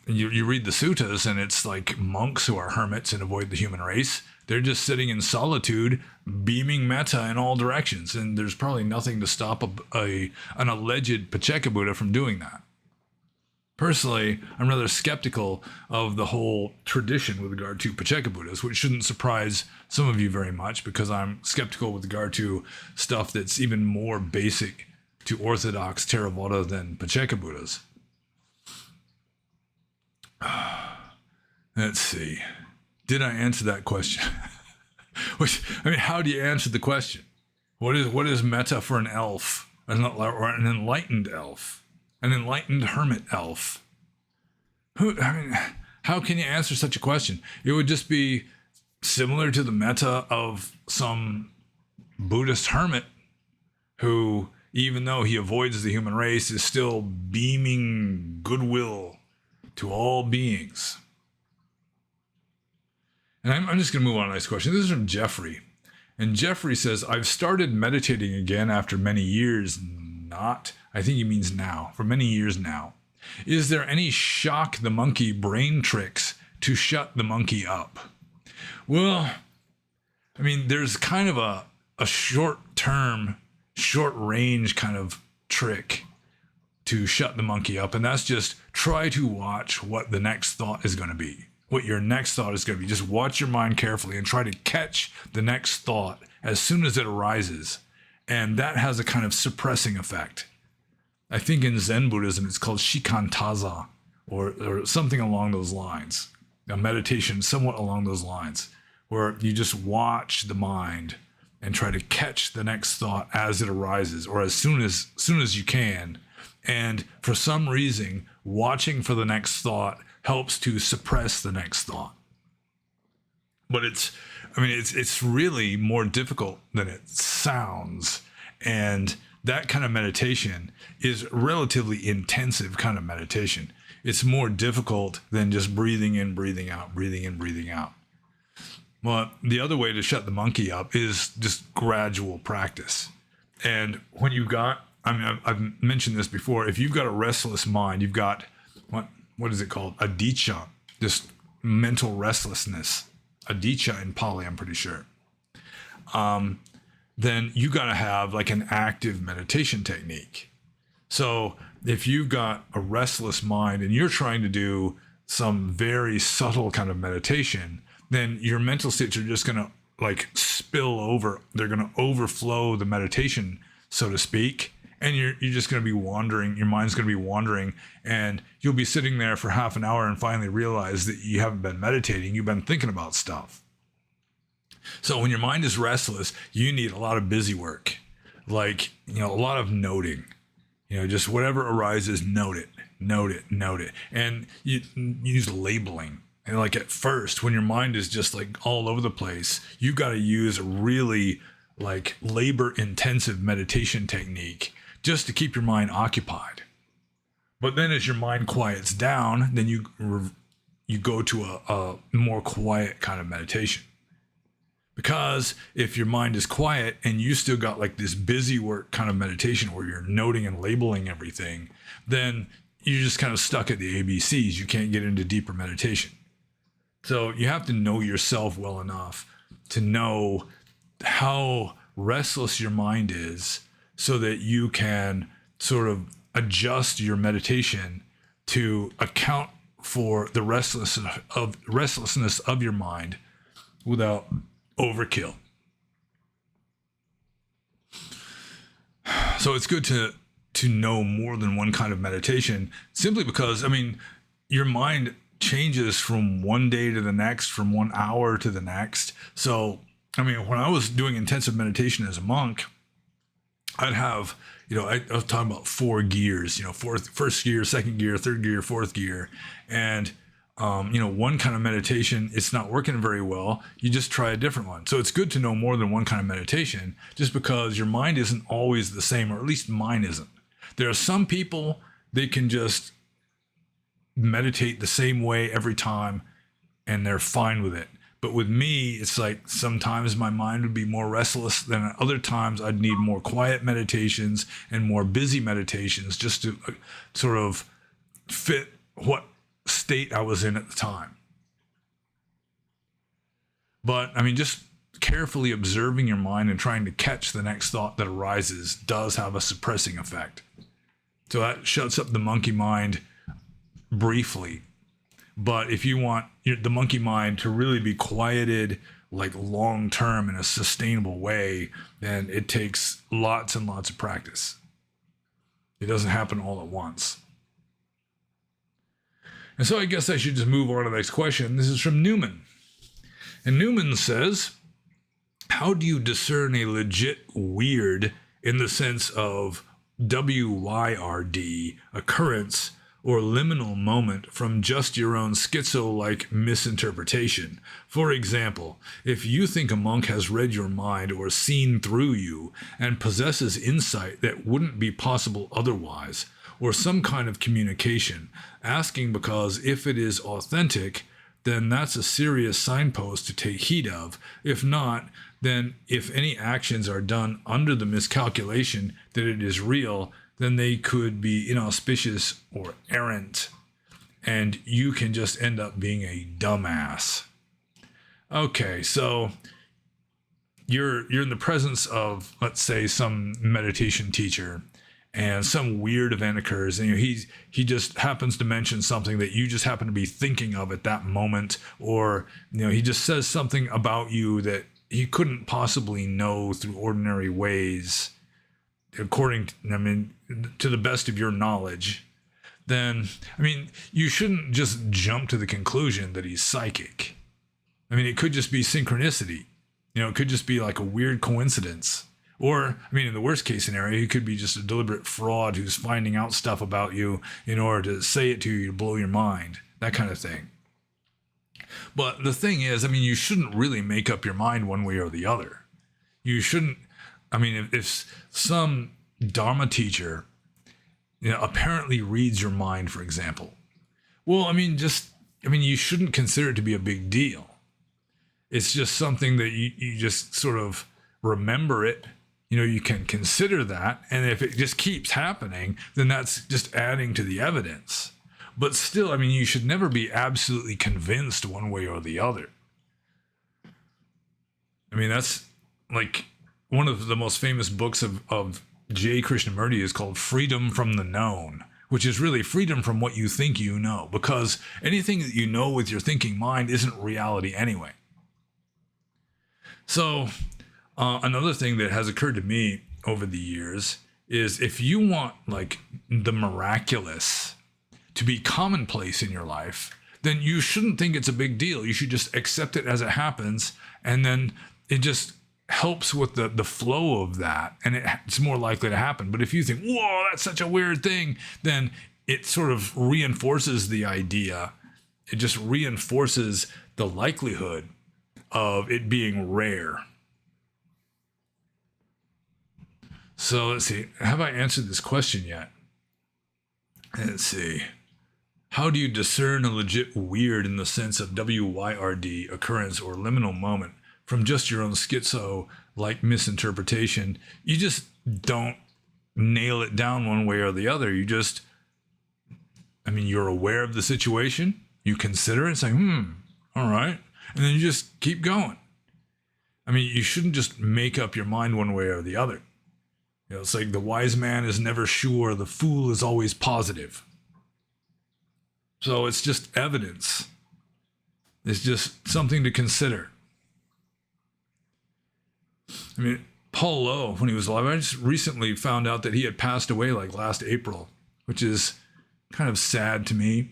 you read the suttas, and it's like monks who are hermits and avoid the human race. They're just sitting in solitude, beaming metta in all directions, and there's probably nothing to stop an alleged paccekabuddha from doing that. Personally, I'm rather skeptical of the whole tradition with regard to paccekabuddhas, which shouldn't surprise some of you very much because I'm skeptical with regard to stuff that's even more basic to orthodox Theravada than paccekabuddhas. Let's see. Did I answer that question? How do you answer the question? What is metta for an elf? Or an enlightened elf? An enlightened hermit elf? How can you answer such a question? It would just be similar to the metta of some Buddhist hermit who, even though he avoids the human race, is still beaming goodwill to all beings. And I'm just going to move on to the next question. This is from Jeffrey. And Jeffrey says, I've started meditating again after many years not. I think he means now. For many years now. Is there any shock the monkey brain tricks to shut the monkey up? Well, there's kind of a short-term, short-range kind of trick to shut the monkey up. And that's just try to watch what the next thought is going to be. What your next thought is going to be. Just watch your mind carefully and try to catch the next thought as soon as it arises. And that has a kind of suppressing effect. I think in Zen Buddhism, it's called shikantaza or something along those lines. A meditation somewhat along those lines, where you just watch the mind and try to catch the next thought as it arises or as soon as you can. And for some reason, watching for the next thought helps to suppress the next thought. But it's really more difficult than it sounds. And that kind of meditation is relatively intensive kind of meditation. It's more difficult than just breathing in, breathing out, breathing in, breathing out. Well, the other way to shut the monkey up is just gradual practice. And when you've got, I've mentioned this before, if you've got a restless mind, you've got, what is it called? Adicca, this mental restlessness. Adicca in Pali, I'm pretty sure. Then you got to have like an active meditation technique. So if you've got a restless mind and you're trying to do some very subtle kind of meditation, then your mental states are just going to like spill over. They're going to overflow the meditation, so to speak. And you're just going to be wandering. Your mind's going to be wandering, and you'll be sitting there for half an hour and finally realize that you haven't been meditating. You've been thinking about stuff. So when your mind is restless, you need a lot of busy work, like, a lot of noting, just whatever arises, note it. And you use labeling. And like at first, when your mind is just like all over the place, you've got to use a really like labor intensive meditation technique just to keep your mind occupied. But then as your mind quiets down, then you go to a more quiet kind of meditation. Because if your mind is quiet and you still got like this busy work kind of meditation where you're noting and labeling everything, then you're just kind of stuck at the ABCs. You can't get into deeper meditation. So you have to know yourself well enough to know how restless your mind is so that you can sort of adjust your meditation to account for the restlessness of your mind without overkill. So it's good to know more than one kind of meditation, simply because, your mind changes from one day to the next, from 1 hour to the next. So, when I was doing intensive meditation as a monk, I'd have, I was talking about 4 gears, first gear, second gear, third gear, fourth gear. And, one kind of meditation, it's not working very well. You just try a different one. So it's good to know more than one kind of meditation, just because your mind isn't always the same, or at least mine isn't. There are some people, they can just meditate the same way every time and they're fine with it. But with me, it's like sometimes my mind would be more restless than other times. I'd need more quiet meditations and more busy meditations just to sort of fit what state I was in at the time. But just carefully observing your mind and trying to catch the next thought that arises does have a suppressing effect. So that shuts up the monkey mind briefly. But if you want the monkey mind to really be quieted like long term in a sustainable way, then it takes lots and lots of practice. It doesn't happen all at once. And so I guess I should just move on to the next question. This is from Newman. And Newman says, how do you discern a legit weird in the sense of WYRD occurrence or liminal moment from just your own schizo-like misinterpretation? For example, if you think a monk has read your mind or seen through you and possesses insight that wouldn't be possible otherwise, or some kind of communication, asking because if it is authentic, then that's a serious signpost to take heed of. If not, then if any actions are done under the miscalculation that it is real, then they could be inauspicious or errant, and you can just end up being a dumbass. Okay, so you're in the presence of, let's say, some meditation teacher, and some weird event occurs, and he just happens to mention something that you just happen to be thinking of at that moment, or he just says something about you that he couldn't possibly know through ordinary ways, according to the best of your knowledge. Then you shouldn't just jump to the conclusion that he's psychic. It could just be synchronicity. It could just be like a weird coincidence. Or, in the worst case scenario, he could be just a deliberate fraud who's finding out stuff about you in order to say it to you to blow your mind, that kind of thing. But the thing is, you shouldn't really make up your mind one way or the other. You shouldn't, if some Dharma teacher, apparently reads your mind, for example, well, you shouldn't consider it to be a big deal. It's just something that you just sort of remember it. You can consider that, and if it just keeps happening, then that's just adding to the evidence. But still, you should never be absolutely convinced one way or the other. That's like one of the most famous books of J. Krishnamurti is called Freedom from the Known, which is really freedom from what you think you know, because anything that you know with your thinking mind isn't reality anyway. So, another thing that has occurred to me over the years is if you want like the miraculous to be commonplace in your life, then you shouldn't think it's a big deal. You should just accept it as it happens, and then it just helps with the flow of that, and it's more likely to happen. But if you think, whoa, that's such a weird thing, then it sort of reinforces the idea. It just reinforces the likelihood of it being rare. So let's see. Have I answered this question yet? Let's see. How do you discern a legit weird in the sense of WYRD occurrence or liminal moment from just your own schizo-like misinterpretation? You just don't nail it down one way or the other. You just, you're aware of the situation. You consider it, say, all right. And then you just keep going. You shouldn't just make up your mind one way or the other. It's like the wise man is never sure, the fool is always positive. So it's just evidence. It's just something to consider. Paul Lowe, when he was alive, I just recently found out that he had passed away like last April, which is kind of sad to me.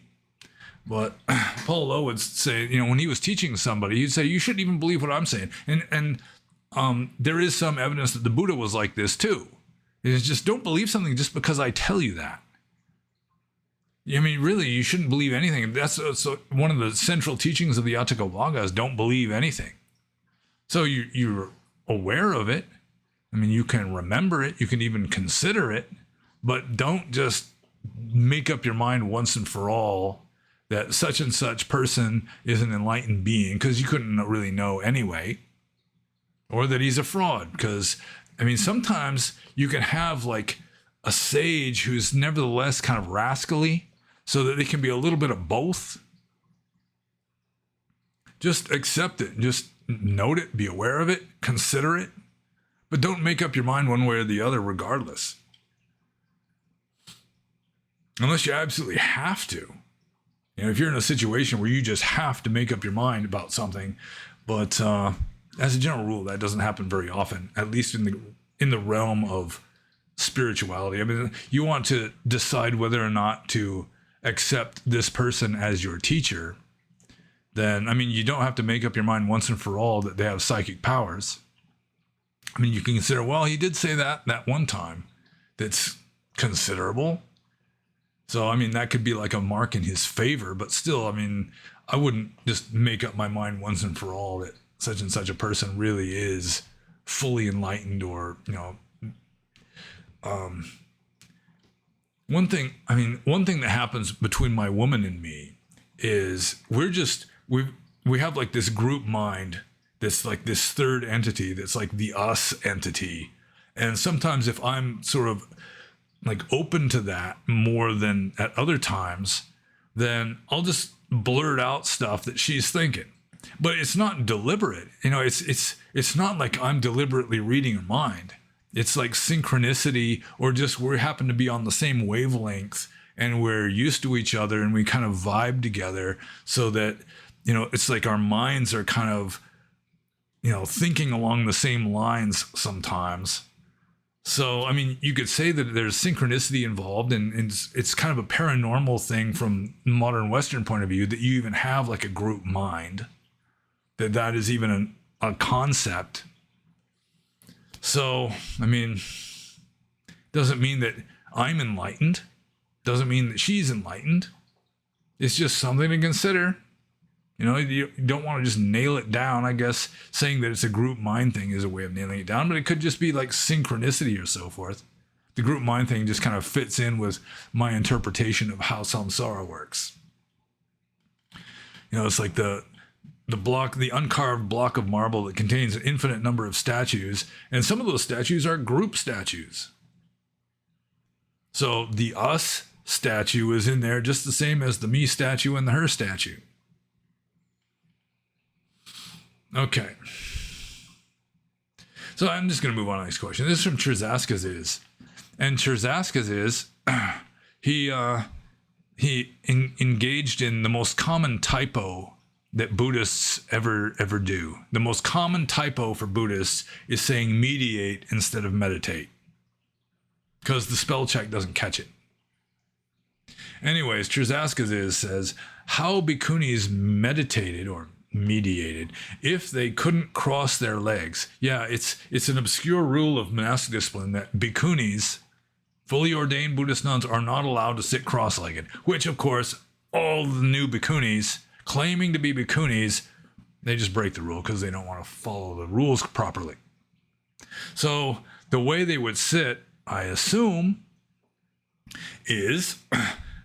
But Paul Lowe would say, when he was teaching somebody, he'd say, you shouldn't even believe what I'm saying. And there is some evidence that the Buddha was like this too. It's just don't believe something just because I tell you that. Really, you shouldn't believe anything. That's one of the central teachings of the Paccekabuddhas, don't believe anything. So you're aware of it. You can remember it. You can even consider it. But don't just make up your mind once and for all that such and such person is an enlightened being, because you couldn't really know anyway. Or that he's a fraud, because, sometimes you can have like a sage who's nevertheless kind of rascally, so that they can be a little bit of both. Just accept it. Just note it. Be aware of it. Consider it. But don't make up your mind one way or the other regardless. Unless you absolutely have to. If you're in a situation where you just have to make up your mind about something, but as a general rule, that doesn't happen very often, at least in the realm of spirituality. I mean, you want to decide whether or not to accept this person as your teacher, then, I mean, you don't have to make up your mind once and for all that they have psychic powers. I mean, you can consider, well, he did say that one time. That's considerable. So, I mean, that could be like a mark in his favor, but still, I mean, I wouldn't just make up my mind once and for all that such and such a person really is fully enlightened or, one thing that happens between my woman and me is we have like this group mind that's like this third entity that's like the us entity. And sometimes if I'm sort of like open to that more than at other times, then I'll just blurt out stuff that she's thinking. But it's not deliberate. It's not like I'm deliberately reading her mind. It's like synchronicity, or just we happen to be on the same wavelength and we're used to each other and we kind of vibe together, so that, it's like our minds are kind of, thinking along the same lines sometimes. So, I mean, you could say that there's synchronicity involved, and it's kind of a paranormal thing from modern Western point of view, that you even have like a group mind, that is even a concept. So, I mean, doesn't mean that I'm enlightened. Doesn't mean that she's enlightened. It's just something to consider. You don't want to just nail it down. I guess saying that it's a group mind thing is a way of nailing it down, but it could just be like synchronicity or so forth. The group mind thing just kind of fits in with my interpretation of how samsara works. It's like the uncarved block of marble that contains an infinite number of statues, and some of those statues are group statues. So the us statue is in there just the same as the me statue and the her statue. Okay. So I'm just going to move on to the next question. This is from Cherzaskaz. And Cherzaskaz he engaged in the most common typo that Buddhists ever do. The most common typo for Buddhists is saying mediate instead of meditate, because the spell check doesn't catch it. Anyways, Cherzaskaz says, how bhikkhunis meditated or mediated if they couldn't cross their legs. Yeah, it's an obscure rule of monastic discipline that bhikkhunis, fully ordained Buddhist nuns, are not allowed to sit cross-legged, which of course all the new bhikkhunis claiming to be bhikkhunis, they just break the rule because they don't want to follow the rules properly. So the way they would sit, I assume, is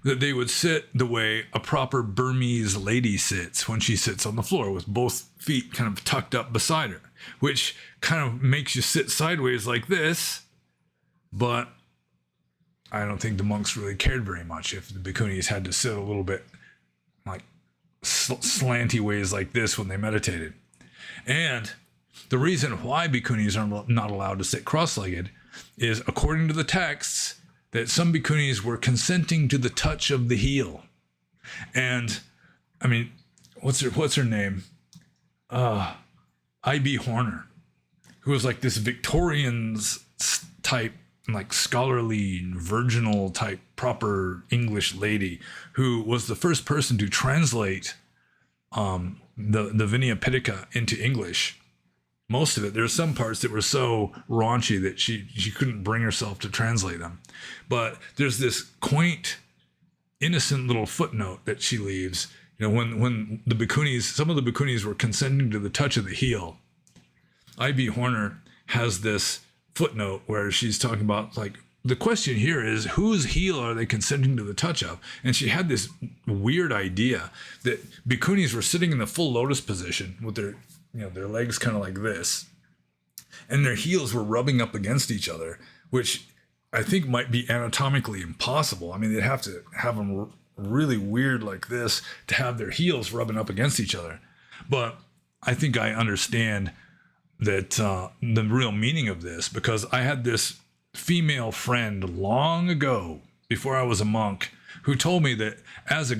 that they would sit the way a proper Burmese lady sits when she sits on the floor, with both feet kind of tucked up beside her, which kind of makes you sit sideways like this. But I don't think the monks really cared very much if the bhikkhunis had to sit a little bit like slanty ways like this when they meditated. And the reason why bhikkhunis are not allowed to sit cross-legged is, according to the texts, that some bhikkhunis were consenting to the touch of the heel. And, I mean, what's her name? I.B. Horner, who was like this Victorians type, like scholarly, virginal type, proper English lady, who was the first person to translate the Vinaya Pitaka into English. Most of it. There are some parts that were so raunchy that she couldn't bring herself to translate them. But there's this quaint, innocent little footnote that she leaves. When the bhikkhunis, some of the bhikkhunis were consenting to the touch of the heel, I.B. Horner has this footnote where she's talking about, like, the question here is, whose heel are they consenting to the touch of? And she had this weird idea that bhikkhunis were sitting in the full lotus position with their legs kind of like this, and their heels were rubbing up against each other, which I think might be anatomically impossible. I mean, they'd have to have them really weird like this to have their heels rubbing up against each other. But I think I understand that the real meaning of this, because I had this female friend long ago, before I was a monk, who told me that as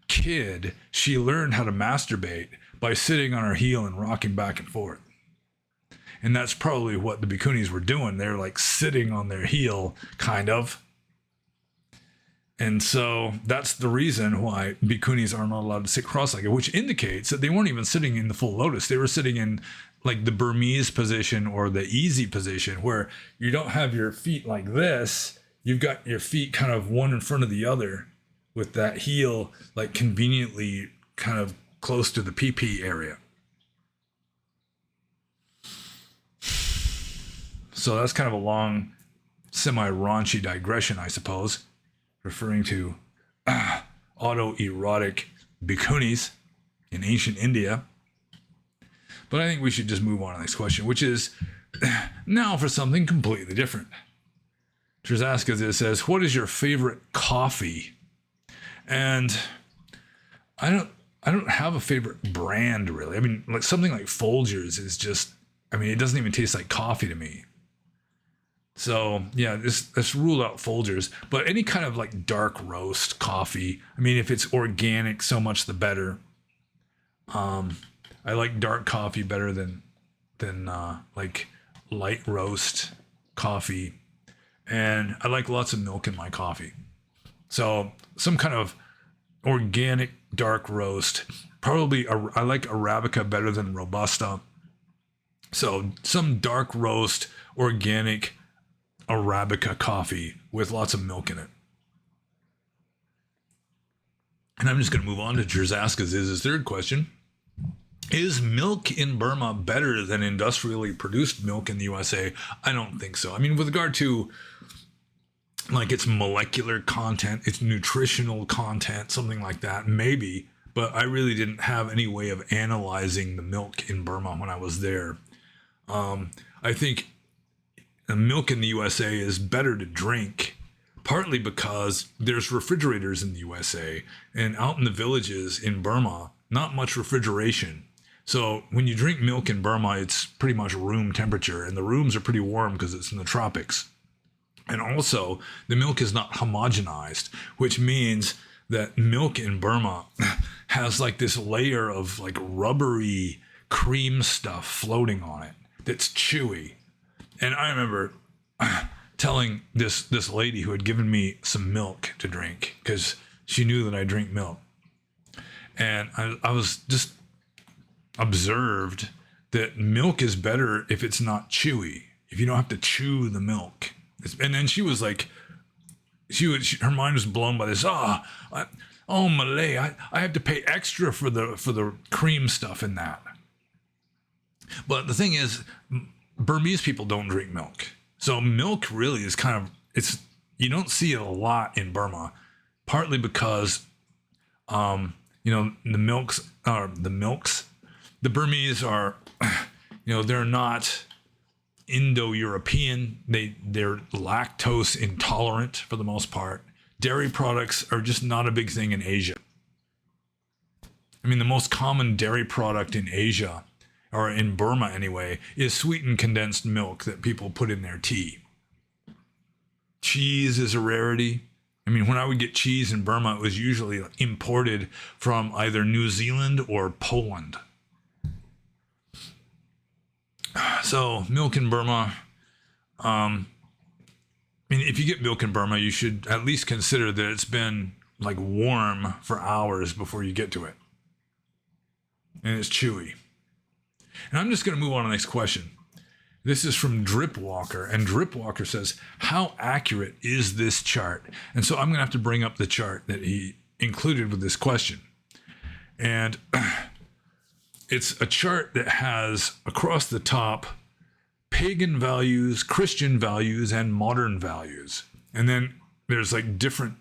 kid, she learned how to masturbate by sitting on her heel and rocking back and forth. And that's probably what the bhikkhunis were doing. They're like sitting on their heel, kind of. And so that's the reason why bhikkhunis are not allowed to sit cross-legged, which indicates that they weren't even sitting in the full lotus. They were sitting in like the Burmese position or the easy position, where you don't have your feet like this. You've got your feet kind of one in front of the other, with that heel like conveniently kind of close to the PP area. So that's kind of a long, semi-raunchy digression, I suppose, referring to autoerotic bhikkhunis in ancient India. But I think we should just move on to the next question, which is now for something completely different. Trzaska says, what is your favorite coffee? And I don't have a favorite brand, really. I mean, like something like Folgers is just, I mean, it doesn't even taste like coffee to me. So yeah, let's rule out Folgers, but any kind of like dark roast coffee. I mean, if it's organic, so much the better. I like dark coffee better than like light roast coffee, and I like lots of milk in my coffee. So some kind of organic dark roast. Probably I like Arabica better than Robusta. So some dark roast organic Arabica coffee with lots of milk in it. And I'm just going to move on to Trzaska's his third question. Is milk in Burma better than industrially produced milk in the USA? I don't think so. I mean, with regard to like its molecular content, its nutritional content, something like that, maybe. But I really didn't have any way of analyzing the milk in Burma when I was there. I think the milk in the USA is better to drink, partly because there's refrigerators in the USA, and out in the villages in Burma, not much refrigeration. So when you drink milk in Burma, it's pretty much room temperature, and the rooms are pretty warm because it's in the tropics. And also, the milk is not homogenized, which means that milk in Burma has like this layer of like rubbery cream stuff floating on it that's chewy. And I remember telling this lady who had given me some milk to drink, because she knew that I drink milk. And I was just observed that milk is better if it's not chewy, if you don't have to chew the milk. And then she was like, her mind was blown by this. Malay, I have to pay extra for the cream stuff in that. But the thing is, Burmese people don't drink milk. So milk really is kind of, you don't see it a lot in Burma, partly because, the Burmese are, they're not Indo-European. They're lactose intolerant for the most part. Dairy products are just not a big thing in Asia. I mean, the most common dairy product in Asia, or in Burma anyway, is sweetened condensed milk that people put in their tea. Cheese is a rarity. I mean, when I would get cheese in Burma, it was usually imported from either New Zealand or Poland. So milk in Burma, I mean, if you get milk in Burma, you should at least consider that it's been like warm for hours before you get to it. And it's chewy. And I'm just going to move on to the next question. This is from Dripwalker, and Dripwalker says, how accurate is this chart? And so I'm going to have to bring up the chart that he included with this question. And it's a chart that has across the top pagan values, Christian values, and modern values. And then there's like different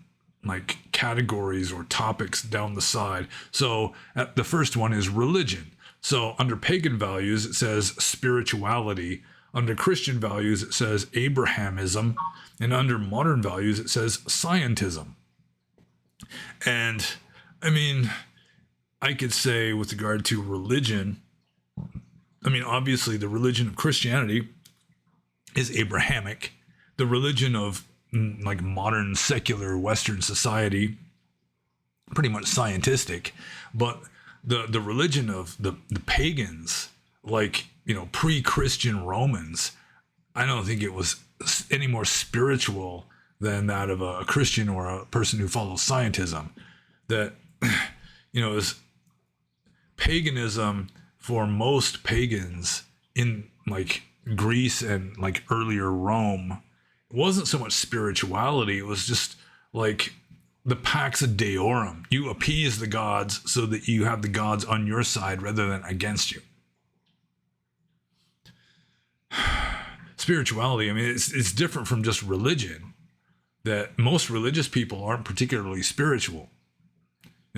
like categories or topics down the side. So the first one is religion. So under pagan values, it says spirituality. Under Christian values, it says Abrahamism. And under modern values, it says scientism. And I mean, I could say with regard to religion, I mean, obviously the religion of Christianity is Abrahamic. The religion of like modern secular Western society pretty much scientific, but the religion of the pagans, like, pre-Christian Romans, I don't think it was any more spiritual than that of a Christian or a person who follows scientism. That, is paganism for most pagans in like Greece and like earlier Rome. It wasn't so much spirituality. It was just like the pax deorum. You appease the gods so that you have the gods on your side rather than against you. Spirituality, I mean, it's different from just religion. That most religious people aren't particularly spiritual.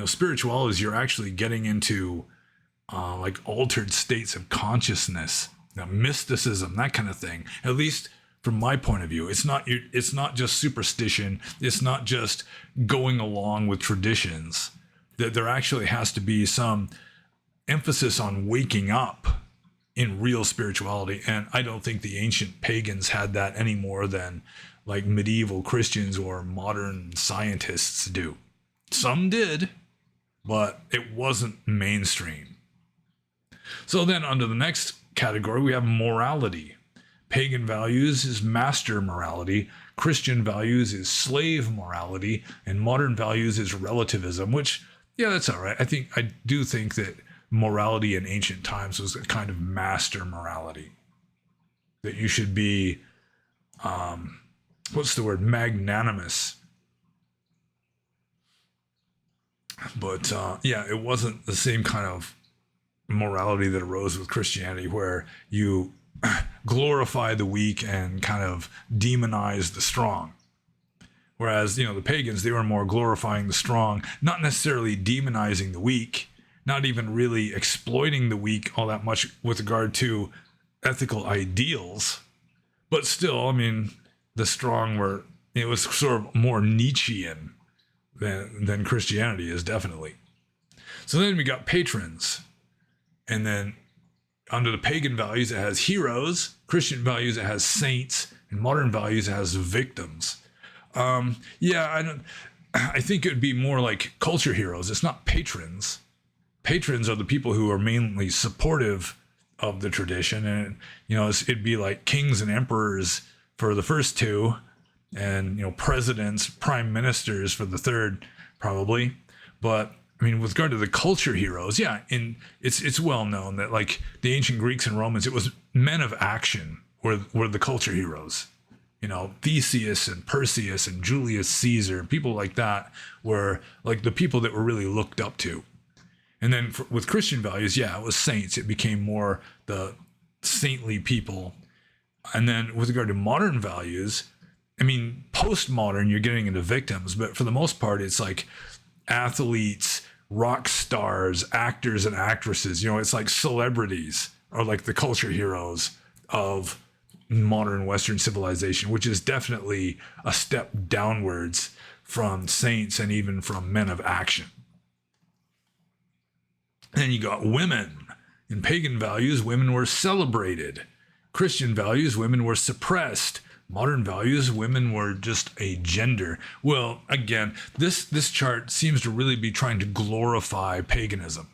Spirituality is you're actually getting into like altered states of consciousness, mysticism, that kind of thing. At least from my point of view, it's not just superstition. It's not just going along with traditions. That there actually has to be some emphasis on waking up in real spirituality. And I don't think the ancient pagans had that any more than like medieval Christians or modern scientists do. Some did, but it wasn't mainstream. So then under the next category, we have morality. Pagan values is master morality, Christian values is slave morality, and modern values is relativism, which, yeah, that's all right. I do think that morality in ancient times was a kind of master morality. That you should be, magnanimous. But it wasn't the same kind of morality that arose with Christianity, where you glorify the weak and kind of demonize the strong. Whereas, the pagans, they were more glorifying the strong, not necessarily demonizing the weak, not even really exploiting the weak all that much with regard to ethical ideals. But still, I mean, the strong it was sort of more Nietzschean than Christianity is, definitely. So then we got patrons. And then under the pagan values, it has heroes. Christian values, it has saints. And modern values, it has victims. I think it would be more like culture heroes. It's not patrons. Patrons are the people who are mainly supportive of the tradition. And, it'd be like kings and emperors for the first two. And, presidents, prime ministers for the third, probably. But I mean, with regard to the culture heroes, it's well known that like the ancient Greeks and Romans, it was men of action were the culture heroes. Theseus and Perseus and Julius Caesar, people like that were like the people that were really looked up to. And then with Christian values, it was saints. It became more the saintly people. And then with regard to modern values, I mean, postmodern, you're getting into victims, but for the most part, it's like athletes, rock stars, actors and actresses. It's like celebrities are like the culture heroes of modern Western civilization, which is definitely a step downwards from saints and even from men of action. Then you got women. In pagan values, women were celebrated. Christian values, women were suppressed. Modern values, women were just a gender. Well, again, this chart seems to really be trying to glorify paganism,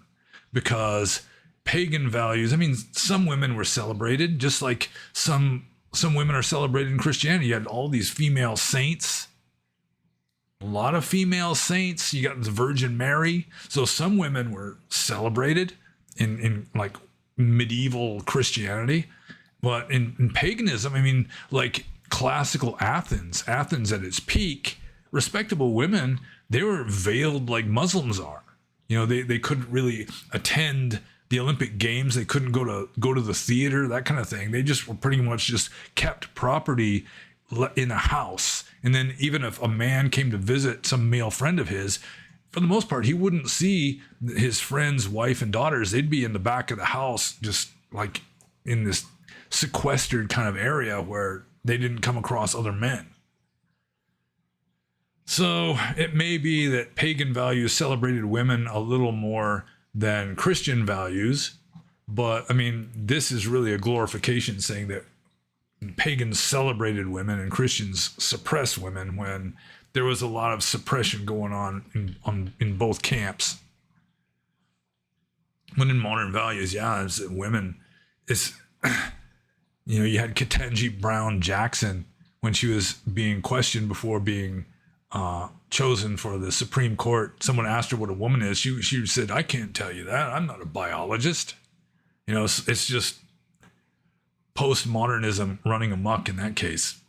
because pagan values, I mean, some women were celebrated, just like some women are celebrated in Christianity. You had all these female saints, a lot of female saints. You got the Virgin Mary. So some women were celebrated in like medieval Christianity. But in paganism, I mean, like classical Athens at its peak, respectable women, they were veiled like Muslims are. They couldn't really attend the Olympic Games. They couldn't go to the theater, that kind of thing. They just were pretty much just kept property in a house. And then even if a man came to visit some male friend of his, for the most part, he wouldn't see his friend's wife and daughters. They'd be in the back of the house, just like in this sequestered kind of area where they didn't come across other men. So it may be that pagan values celebrated women a little more than Christian values, but I mean, this is really a glorification, saying that pagans celebrated women and Christians suppressed women, when there was a lot of suppression going on in both camps. When in modern values, yeah, it's women. It's you had Ketanji Brown Jackson when she was being questioned before being chosen for the Supreme Court. Someone asked her what a woman is. She said, "I can't tell you that. I'm not a biologist." It's just postmodernism running amok in that case.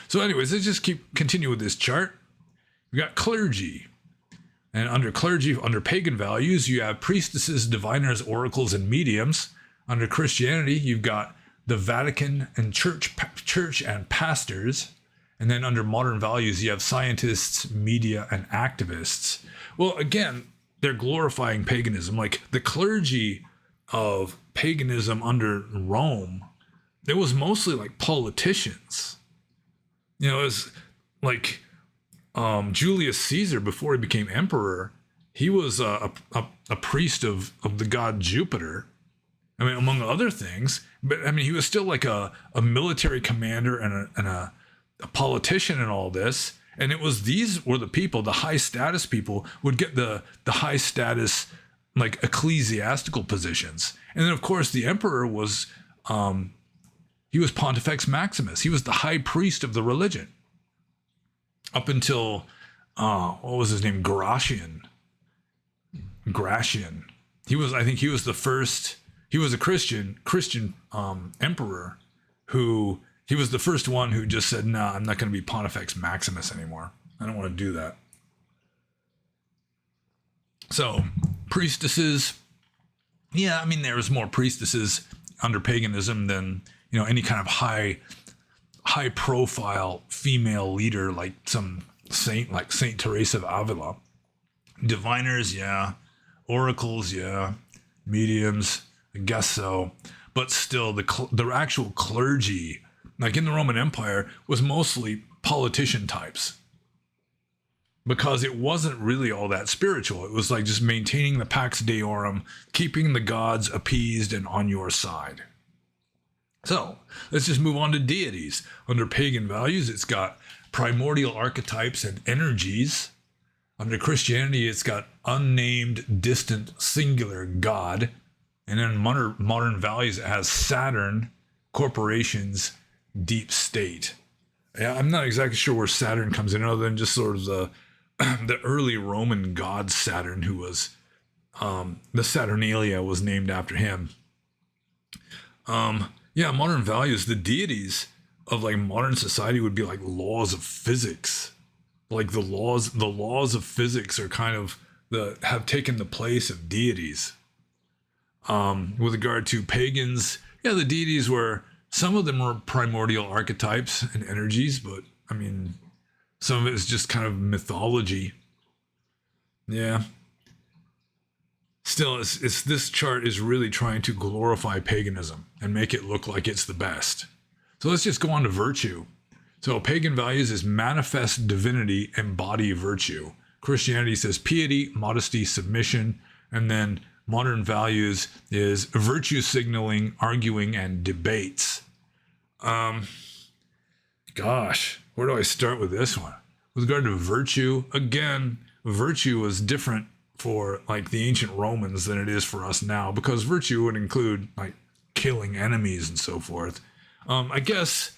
So anyways, let's just continue with this chart. We got clergy. And under clergy, under pagan values, you have priestesses, diviners, oracles, and mediums. Under Christianity, you've got the Vatican and church and pastors. And then under modern values, you have scientists, media, and activists. Well, again, they're glorifying paganism. Like the clergy of paganism under Rome, it was mostly like politicians. It was like Julius Caesar, before he became emperor, he was a priest of the god Jupiter. I mean, among other things, but I mean, he was still like a military commander and a politician and all this. And these were the people, the high status people would get the high status, like ecclesiastical positions. And then of course the emperor was, he was Pontifex Maximus. He was the high priest of the religion. Up until, what was his name? Gratian. I think he was the first, he was a Christian emperor who, he was the first one who just said, "No, I'm not going to be Pontifex Maximus anymore. I don't want to do that." So, priestesses, yeah, I mean, there was more priestesses under paganism than, any kind of high profile female leader, like some saint, like Saint Teresa of Avila. Diviners, yeah. Oracles, yeah. Mediums, I guess so. But still, the actual clergy, like in the Roman Empire, was mostly politician types. Because it wasn't really all that spiritual. It was like just maintaining the Pax Deorum, keeping the gods appeased and on your side. So, let's just move on to deities. Under pagan values, it's got primordial archetypes and energies. Under Christianity, it's got unnamed, distant, singular God. And in modern values, it has Saturn, corporations, deep state. Yeah, I'm not exactly sure where Saturn comes in, other than just sort of the early Roman god Saturn, who was, the Saturnalia was named after him. Yeah, modern values, the deities of like modern society would be like laws of physics. Like the laws of physics are kind of have taken the place of deities. With regard to pagans, yeah, the deities some of them were primordial archetypes and energies, but I mean, some of it is just kind of mythology. Yeah. Still, this chart is really trying to glorify paganism and make it look like it's the best. So let's just go on to virtue. So pagan values is manifest divinity, embody virtue. Christianity says piety, modesty, submission. And then modern values is virtue signaling, arguing, and debates. Gosh, where do I start with this one? With regard to virtue, again, virtue was different for like the ancient Romans than it is for us now, because virtue would include like killing enemies and so forth. I guess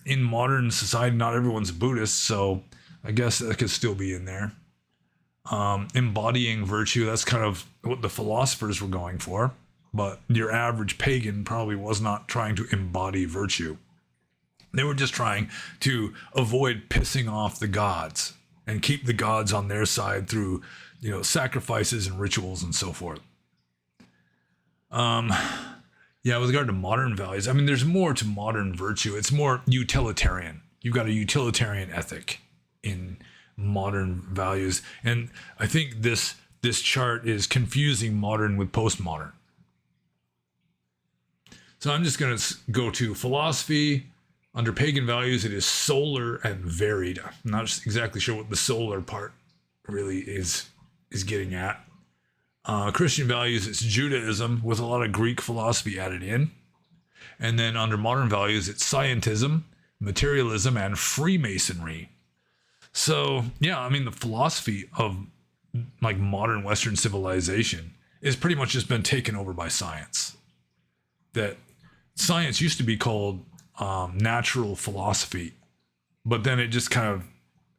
in modern society, not everyone's a Buddhist, so I guess that could still be in there. Embodying virtue, that's kind of what the philosophers were going for, but your average pagan probably was not trying to embody virtue. They were just trying to avoid pissing off the gods and keep the gods on their side through, sacrifices and rituals and so forth. Yeah, with regard to modern values, I mean, there's more to modern virtue. It's more utilitarian. You've got a utilitarian ethic in modern values. And I think this chart is confusing modern with postmodern. So I'm just going to go to philosophy. Under pagan values, it is solar and varied. I'm not exactly sure what the solar part really is getting at. Christian values, it's Judaism with a lot of Greek philosophy added in. And then under modern values, it's scientism, materialism, and Freemasonry. So, yeah, I mean, the philosophy of like modern Western civilization is pretty much just been taken over by science. That science used to be called natural philosophy, but then it just kind of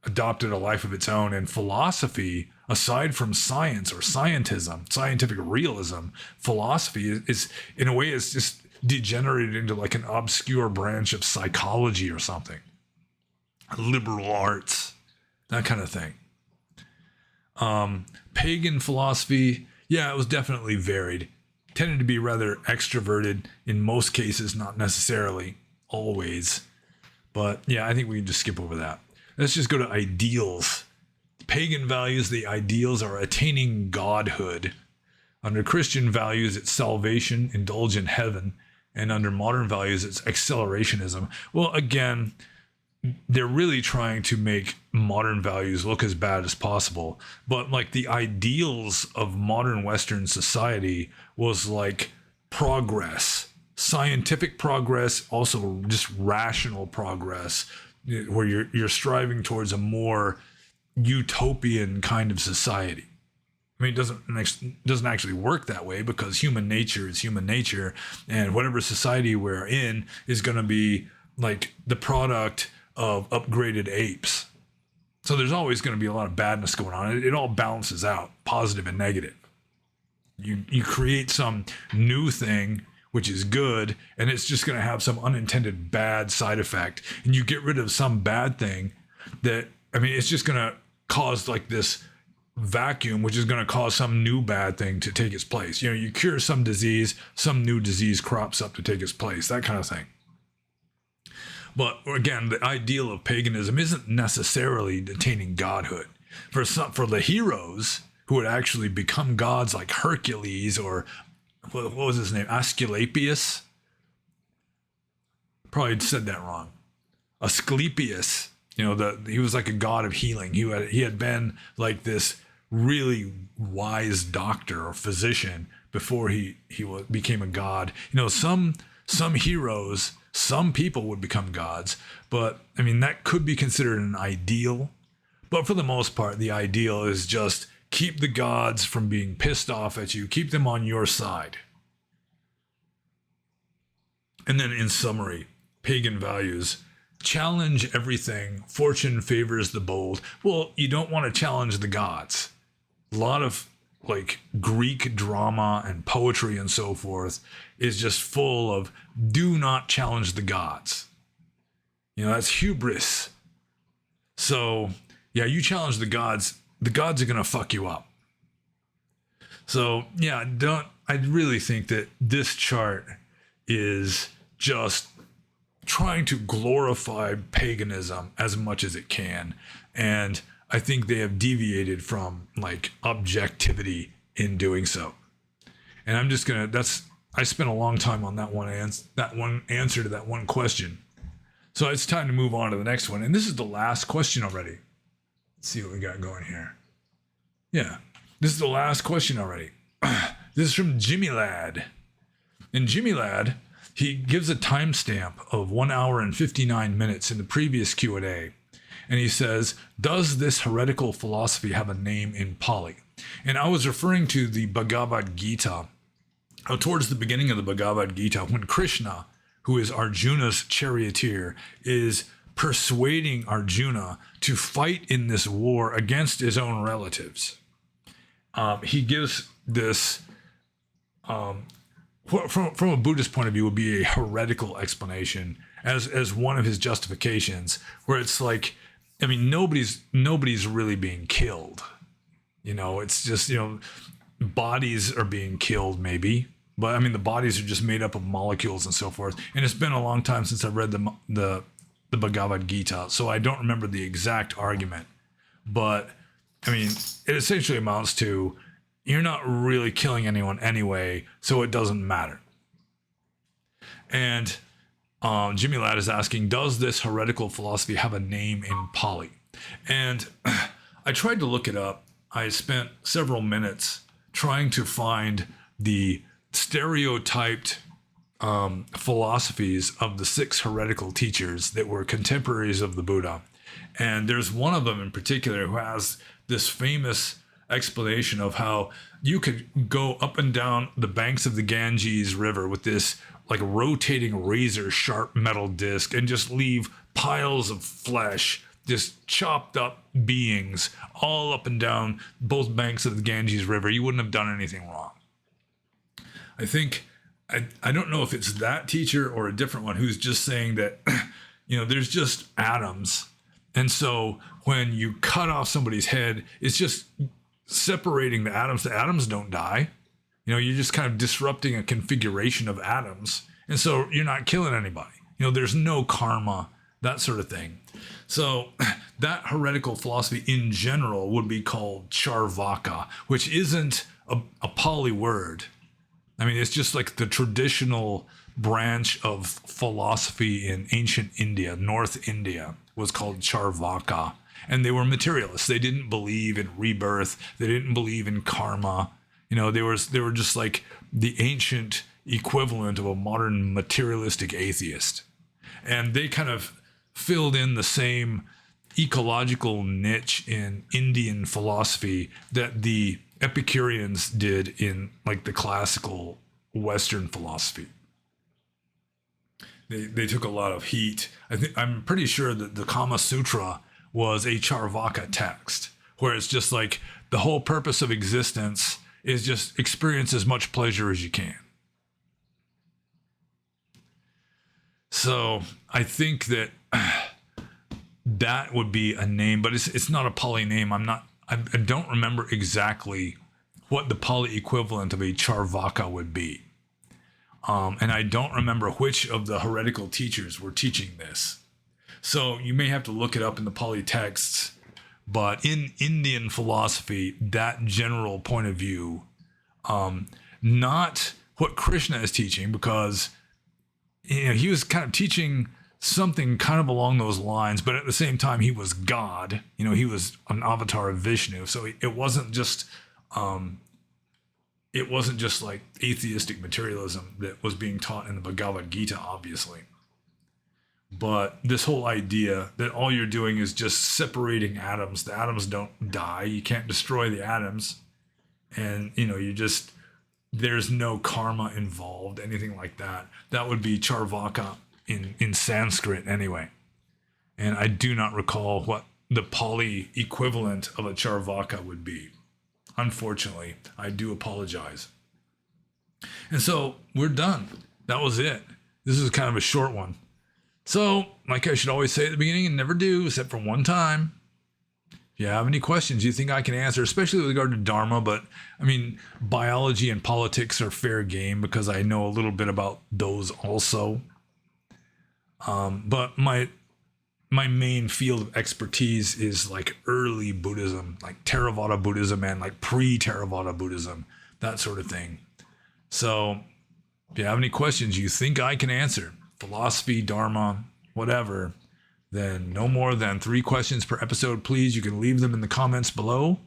adopted a life of its own. And philosophy, aside from science or scientism, scientific realism, philosophy is in a way, it's just degenerated into like an obscure branch of psychology or something, liberal arts, that kind of thing. Pagan philosophy, yeah, it was definitely varied. Tended to be rather extroverted in most cases, not necessarily always. But yeah, I think we can just skip over that. Let's just go to ideals. Pagan values, the ideals are attaining godhood. Under Christian values, it's salvation, indulge in heaven. And under modern values, it's accelerationism. Well, again, they're really trying to make modern values look as bad as possible. But like the ideals of modern Western society was like progress, scientific progress, also just rational progress, where you're striving towards a more utopian kind of society. I mean, it doesn't actually work that way, because human nature is human nature, and whatever society we're in is going to be like the product of upgraded apes. So there's always going to be a lot of badness going on. It all balances out, positive and negative. You create some new thing which is good, and it's just going to have some unintended bad side effect. And you get rid of some bad thing that, I mean, it's just going to cause like this vacuum, which is going to cause some new bad thing to take its place. You know, you cure some disease, some new disease crops up to take its place, that kind of thing. But again, the ideal of paganism isn't necessarily attaining godhood. For the heroes who would actually become gods, like Hercules, or what was his name? Asclepius? Probably said that wrong. Asclepius. You know, he was like a god of healing. He had been like this really wise doctor or physician before he became a god. You know, some heroes, some people would become gods, but I mean, that could be considered an ideal. But for the most part, the ideal is just keep the gods from being pissed off at you, keep them on your side. And then in summary, pagan values: challenge everything, fortune favors the bold. Well, you don't want to challenge the gods. A lot of like Greek drama and poetry and so forth is just full of do not challenge the gods. You know, that's hubris. So yeah, you challenge the gods are going to fuck you up. So yeah, I really think that this chart is just trying to glorify paganism as much as it can. And I think they have deviated from like objectivity in doing so. And I'm just I spent a long time on that one answer to that one question. So it's time to move on to the next one. And this is the last question already. Let's see what we got going here. Yeah, this is the last question already. This is from Jimmy Ladd. And Jimmy Ladd, he gives a timestamp of 1 hour and 59 minutes in the previous Q&A. And he says, does this heretical philosophy have a name in Pali? And I was referring to the Bhagavad Gita. Towards the beginning of the Bhagavad Gita, when Krishna, who is Arjuna's charioteer, is persuading Arjuna to fight in this war against his own relatives. He gives this, from a Buddhist point of view, would be a heretical explanation as one of his justifications, where it's like, I mean, nobody's really being killed. You know, it's just, you know, bodies are being killed maybe, but I mean, the bodies are just made up of molecules and so forth. And it's been a long time since I've read the Bhagavad Gita, so I don't remember the exact argument. But I mean, it essentially amounts to, you're not really killing anyone anyway, so it doesn't matter. And Jimmy Ladd is asking, does this heretical philosophy have a name in Pali? And I tried to look it up. I spent several minutes trying to find the stereotyped philosophies of the 6 heretical teachers that were contemporaries of the Buddha. And there's one of them in particular who has this famous explanation of how you could go up and down the banks of the Ganges River with this like rotating razor sharp metal disc and just leave piles of flesh, just chopped up beings all up and down both banks of the Ganges River. You wouldn't have done anything wrong. I think, I don't know if it's that teacher or a different one who's just saying that, there's just atoms. And so when you cut off somebody's head, it's just separating the atoms. The atoms don't die. You're just kind of disrupting a configuration of atoms. And so you're not killing anybody. There's no karma, that sort of thing. So that heretical philosophy in general would be called Charvaka, which isn't a Pali word. I mean, it's just like the traditional branch of philosophy in ancient India, North India, was called Charvaka. And they were materialists. They didn't believe in rebirth. They didn't believe in karma. They were just like the ancient equivalent of a modern materialistic atheist. And they kind of filled in the same ecological niche in Indian philosophy that the Epicureans did in like the classical Western philosophy. They took a lot of heat. I'm pretty sure that the Kama Sutra was a Charvaka text, where it's just like the whole purpose of existence is just experience as much pleasure as you can. So I think that that would be a name, but it's not a Pali name. I don't remember exactly what the Pali equivalent of a Charvaka would be. And I don't remember which of the heretical teachers were teaching this. So you may have to look it up in the Pali texts. But in Indian philosophy, that general point of view, not what Krishna is teaching, because he was kind of teaching something kind of along those lines, but at the same time, he was God. He was an avatar of Vishnu. So it wasn't just like atheistic materialism that was being taught in the Bhagavad Gita, obviously. But this whole idea that all you're doing is just separating atoms. The atoms don't die. You can't destroy the atoms. And, there's no karma involved, anything like that. That would be Charvaka in Sanskrit anyway. And I do not recall what the Pali equivalent of a Charvaka would be. Unfortunately, I do apologize. And so we're done. That was it. This is kind of a short one. So, like I should always say at the beginning, and never do, except for one time, if you have any questions you think I can answer, especially with regard to Dharma, but I mean, biology and politics are fair game because I know a little bit about those also. But my main field of expertise is like early Buddhism, like Theravada Buddhism and like pre-Theravada Buddhism, that sort of thing. So if you have any questions you think I can answer, philosophy, Dharma, whatever, then no more than 3 questions per episode, please. You can leave them in the comments below.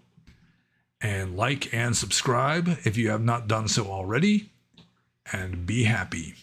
And like and subscribe if you have not done so already. And be happy.